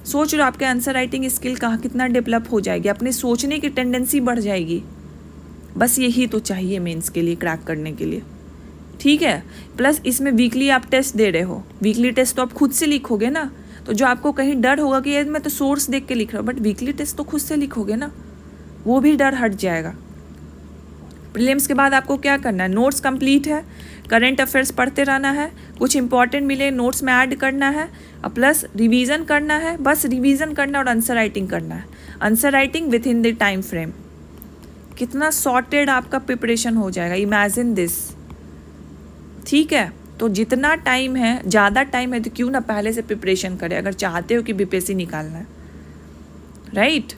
S1: सोच लो आपके आंसर राइटिंग स्किल कहाँ कितना डेवलप हो जाएगी, अपने सोचने की टेंडेंसी बढ़ जाएगी। बस यही तो चाहिए मेंस के लिए, क्रैक करने के लिए, ठीक है। प्लस इसमें वीकली आप टेस्ट दे रहे हो, वीकली टेस्ट तो आप खुद से लिखोगे ना, तो जो आपको कहीं डर होगा कि यार मैं तो सोर्स देख के लिख रहा हूँ, बट वीकली टेस्ट तो खुद से लिखोगे ना, वो भी डर हट जाएगा। प्रीलिम्स के बाद आपको क्या करना है, नोट्स कंप्लीट है, करंट अफेयर्स पढ़ते रहना है, कुछ इंपॉर्टेंट मिले नोट्स में ऐड करना है, प्लस रिवीजन करना है, बस रिवीजन करना और आंसर राइटिंग करना है। Answer writing with in the time frame. कितना सॉर्टेड आपका प्रिपरेशन हो जाएगा, इमेजिन दिस, ठीक है। तो जितना टाइम है, ज़्यादा टाइम है तो क्यों ना पहले से प्रिपरेशन करें अगर चाहते हो कि बीपीएससी निकालना है, right.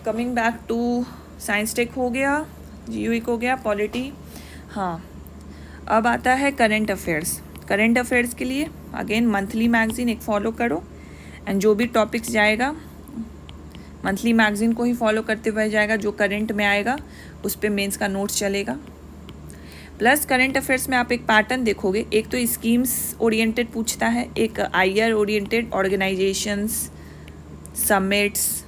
S1: Coming back to science tech हो गया, जीयूई हो गया, पॉलिटी। हाँ, अब आता है करंट अफेयर्स। करंट अफेयर्स के लिए अगेन मंथली मैगजीन एक फॉलो करो, एंड जो भी टॉपिक्स जाएगा मंथली मैगजीन को ही फॉलो करते हुए जाएगा, जो करंट में आएगा उस पर मेंस का नोट्स चलेगा। प्लस करंट अफेयर्स में आप एक पैटर्न देखोगे, एक तो स्कीम्स ओरिएंटेड पूछता है, एक आईआर ओरिएंटेड, ऑर्गेनाइजेशंस, समिट्स,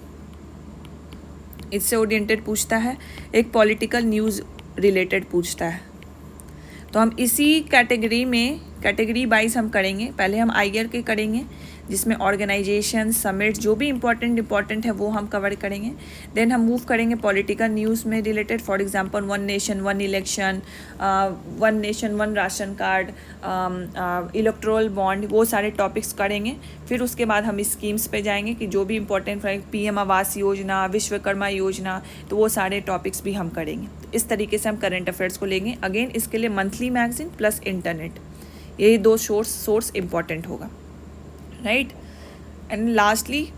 S1: इससे ओरिएंटेड पूछता है, एक पॉलिटिकल न्यूज़ रिलेटेड पूछता है। तो हम इसी कैटेगरी वाइज हम करेंगे। पहले हम आईआर के करेंगे जिसमें ऑर्गेनाइजेशन, समिट, जो भी इंपॉर्टेंट है वो हम कवर करेंगे। देन हम मूव करेंगे पॉलिटिकल न्यूज़ में related, for example 1 nation 1 election, 1 nation 1 ration card, electoral bond, वो सारे टॉपिक्स करेंगे। फिर उसके बाद हम स्कीम्स पे जाएंगे कि जो भी इंपॉर्टेंट पीएम आवास योजना, विश्वकर्मा योजना, तो वो सारे टॉपिक्स भी हम करेंगे। इस तरीके से हम करंट अफेयर्स को लेंगे। अगेन इसके लिए मंथली मैगजीन प्लस इंटरनेट, यही 2 सोर्स इंपॉर्टेंट होगा, राइट। एंड लास्टली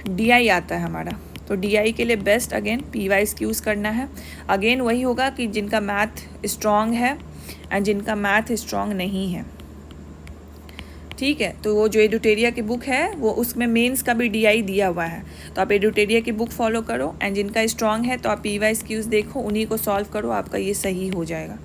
S1: डीआई आता है हमारा, तो डीआई के लिए बेस्ट अगेन पीवाइज यूज़ करना है। अगेन वही होगा कि जिनका मैथ स्ट्रॉन्ग है एंड जिनका मैथ स्ट्रॉन्ग नहीं है, ठीक है। तो वो जो एडुटेरिया की बुक है वो उसमें मेंस का भी डीआई दिया हुआ है, तो आप एडुटेरिया की बुक फॉलो करो, एंड जिनका स्ट्रॉन्ग है तो आप पीवाइज क्यूज़ देखो, उन्हीं को सॉल्व करो, आपका ये सही हो जाएगा।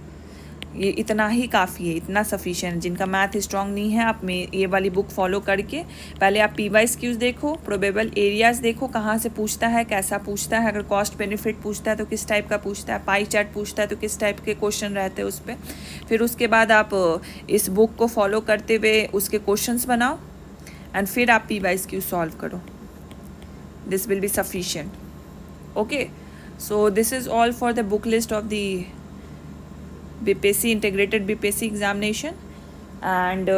S1: ये इतना ही काफ़ी है, इतना सफिशिएंट है। जिनका मैथ स्ट्रॉन्ग नहीं है, आप ये वाली बुक फॉलो करके पहले आप पीवाइज क्यूज़ देखो, प्रोबेबल एरियाज़ देखो कहाँ से पूछता है, कैसा पूछता है, अगर कॉस्ट बेनिफिट पूछता है तो किस टाइप का पूछता है, पाई चार्ट पूछता है तो किस टाइप के क्वेश्चन रहते हैं उस पर। फिर उसके बाद आप इस बुक को फॉलो करते हुए उसके क्वेश्चंस बनाओ, एंड फिर आप पीवाइज क्यूज़ सॉल्व करो। This will be sufficient, okay. So this is all for the book list of the BPSC integrated BPSC examination. And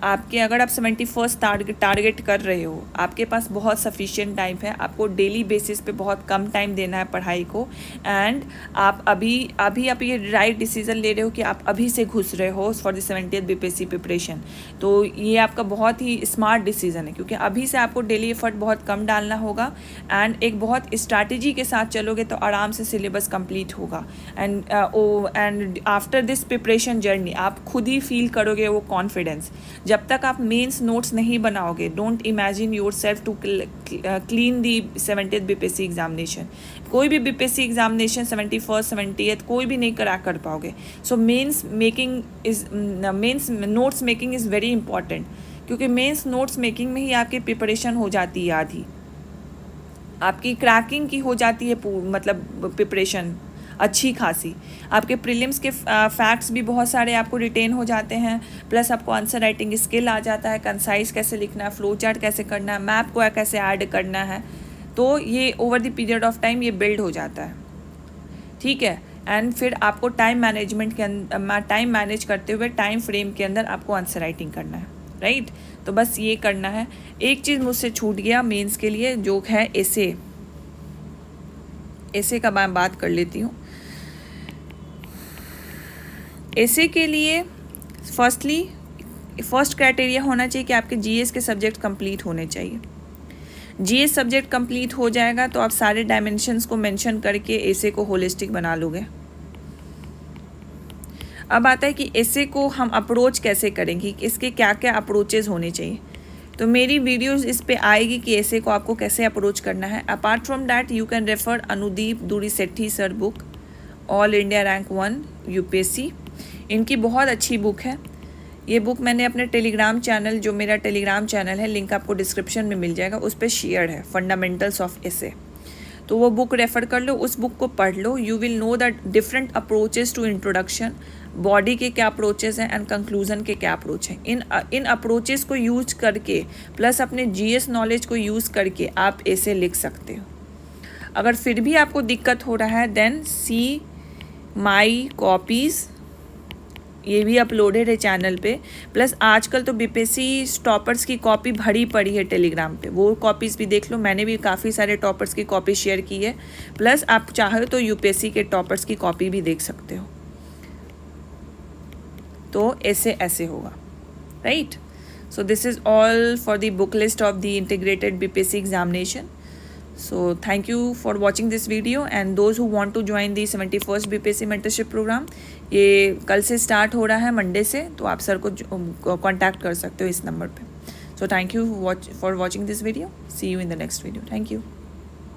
S1: आपके अगर आप 71 टारगेट कर रहे हो, आपके पास बहुत सफिशिएंट टाइम है, आपको डेली बेसिस पे बहुत कम टाइम देना है पढ़ाई को, एंड आप अभी आप ये राइट डिसीजन ले रहे हो कि आप अभी से घुस रहे हो for the 70th BPSC preparation. तो ये आपका बहुत ही स्मार्ट डिसीजन है, क्योंकि अभी से आपको डेली एफर्ट बहुत कम डालना होगा, एंड एक बहुत स्ट्रैटेजी के साथ चलोगे तो आराम से सिलेबस कंप्लीट होगा। And after this preparation journey आप खुद ही फील करोगे वो कॉन्फिडेंस। जब तक आप मेंस नोट्स नहीं बनाओगे, don't imagine your self to clean the 70th BPSC examination. कोई भी बीपीएससी एग्जामिनेशन 71st 70th कोई भी नहीं क्रैक कर पाओगे। So mains notes making is very important, क्योंकि मेंस नोट्स मेकिंग में ही आपकी प्रिपरेशन हो जाती है आधी, आपकी क्रैकिंग की हो जाती है, मतलब प्रिपरेशन अच्छी खासी। आपके प्रीलिम्स के फैक्ट्स भी बहुत सारे आपको रिटेन हो जाते हैं, प्लस आपको आंसर राइटिंग स्किल आ जाता है, कंसाइज कैसे लिखना है, फ्लो चार्ट कैसे करना है, मैप को कैसे ऐड करना है, तो ये over the period of time ये बिल्ड हो जाता है, ठीक है। एंड फिर आपको टाइम मैनेजमेंट के अंदर, टाइम मैनेज करते हुए टाइम फ्रेम के अंदर आपको आंसर राइटिंग करना है, राइट। तो बस ये करना है। एक चीज़ मुझसे छूट गया मेंस के लिए, जो है एसे का मैं बात कर लेती हूँ। एसे के लिए फर्स्ट क्राइटेरिया होना चाहिए कि आपके जीएस के सब्जेक्ट कंप्लीट होने चाहिए। जीएस सब्जेक्ट कंप्लीट हो जाएगा तो आप सारे डायमेंशंस को मेंशन करके एसे को होलिस्टिक बना लोगे। अब आता है कि एसे को हम अप्रोच कैसे करेंगे, इसके क्या क्या अप्रोचेस होने चाहिए। तो मेरी वीडियोस इस पे आएगी कि ऐसे को आपको कैसे अप्रोच करना है। Apart from that you can refer Anudeep Durishetty sir book, all India rank 1 UPSC. इनकी बहुत अच्छी बुक है। ये बुक मैंने अपने टेलीग्राम चैनल, जो मेरा टेलीग्राम चैनल है, लिंक आपको डिस्क्रिप्शन में मिल जाएगा, उस पर शेयर है, फंडामेंटल्स ऑफ एसे। तो वो बुक रेफ़र कर लो, उस बुक को पढ़ लो। You will know that different approaches to introduction, body के क्या अप्रोचेस हैं एंड कंक्लूजन के क्या अप्रोच हैं। इन अप्रोचेस को यूज करके प्लस अपने जीएस नॉलेज को यूज़ करके आप ऐसे लिख सकते हो। अगर फिर भी आपको दिक्कत हो रहा है देन सी माई कॉपीज़, ये भी अपलोडेड है चैनल पे। प्लस आजकल तो बीपीएससी टॉपर्स की कॉपी भरी पड़ी है टेलीग्राम पे, वो कॉपीज़ भी देख लो। मैंने भी काफ़ी सारे टॉपर्स की कॉपी शेयर की है। प्लस आप चाहो तो यूपीएससी के टॉपर्स की कॉपी भी देख सकते हो। तो ऐसे होगा, right. So this is all for the book list of the integrated BPSC examination. So thank you for watching this video, and those who want to join the 71st BPSC mentorship program, ये कल से start हो रहा है, Monday से। तो आप sir को कांटेक्ट कर सकते हो इस नंबर पे. So thank you for watching this video. See you in the next video. Thank you.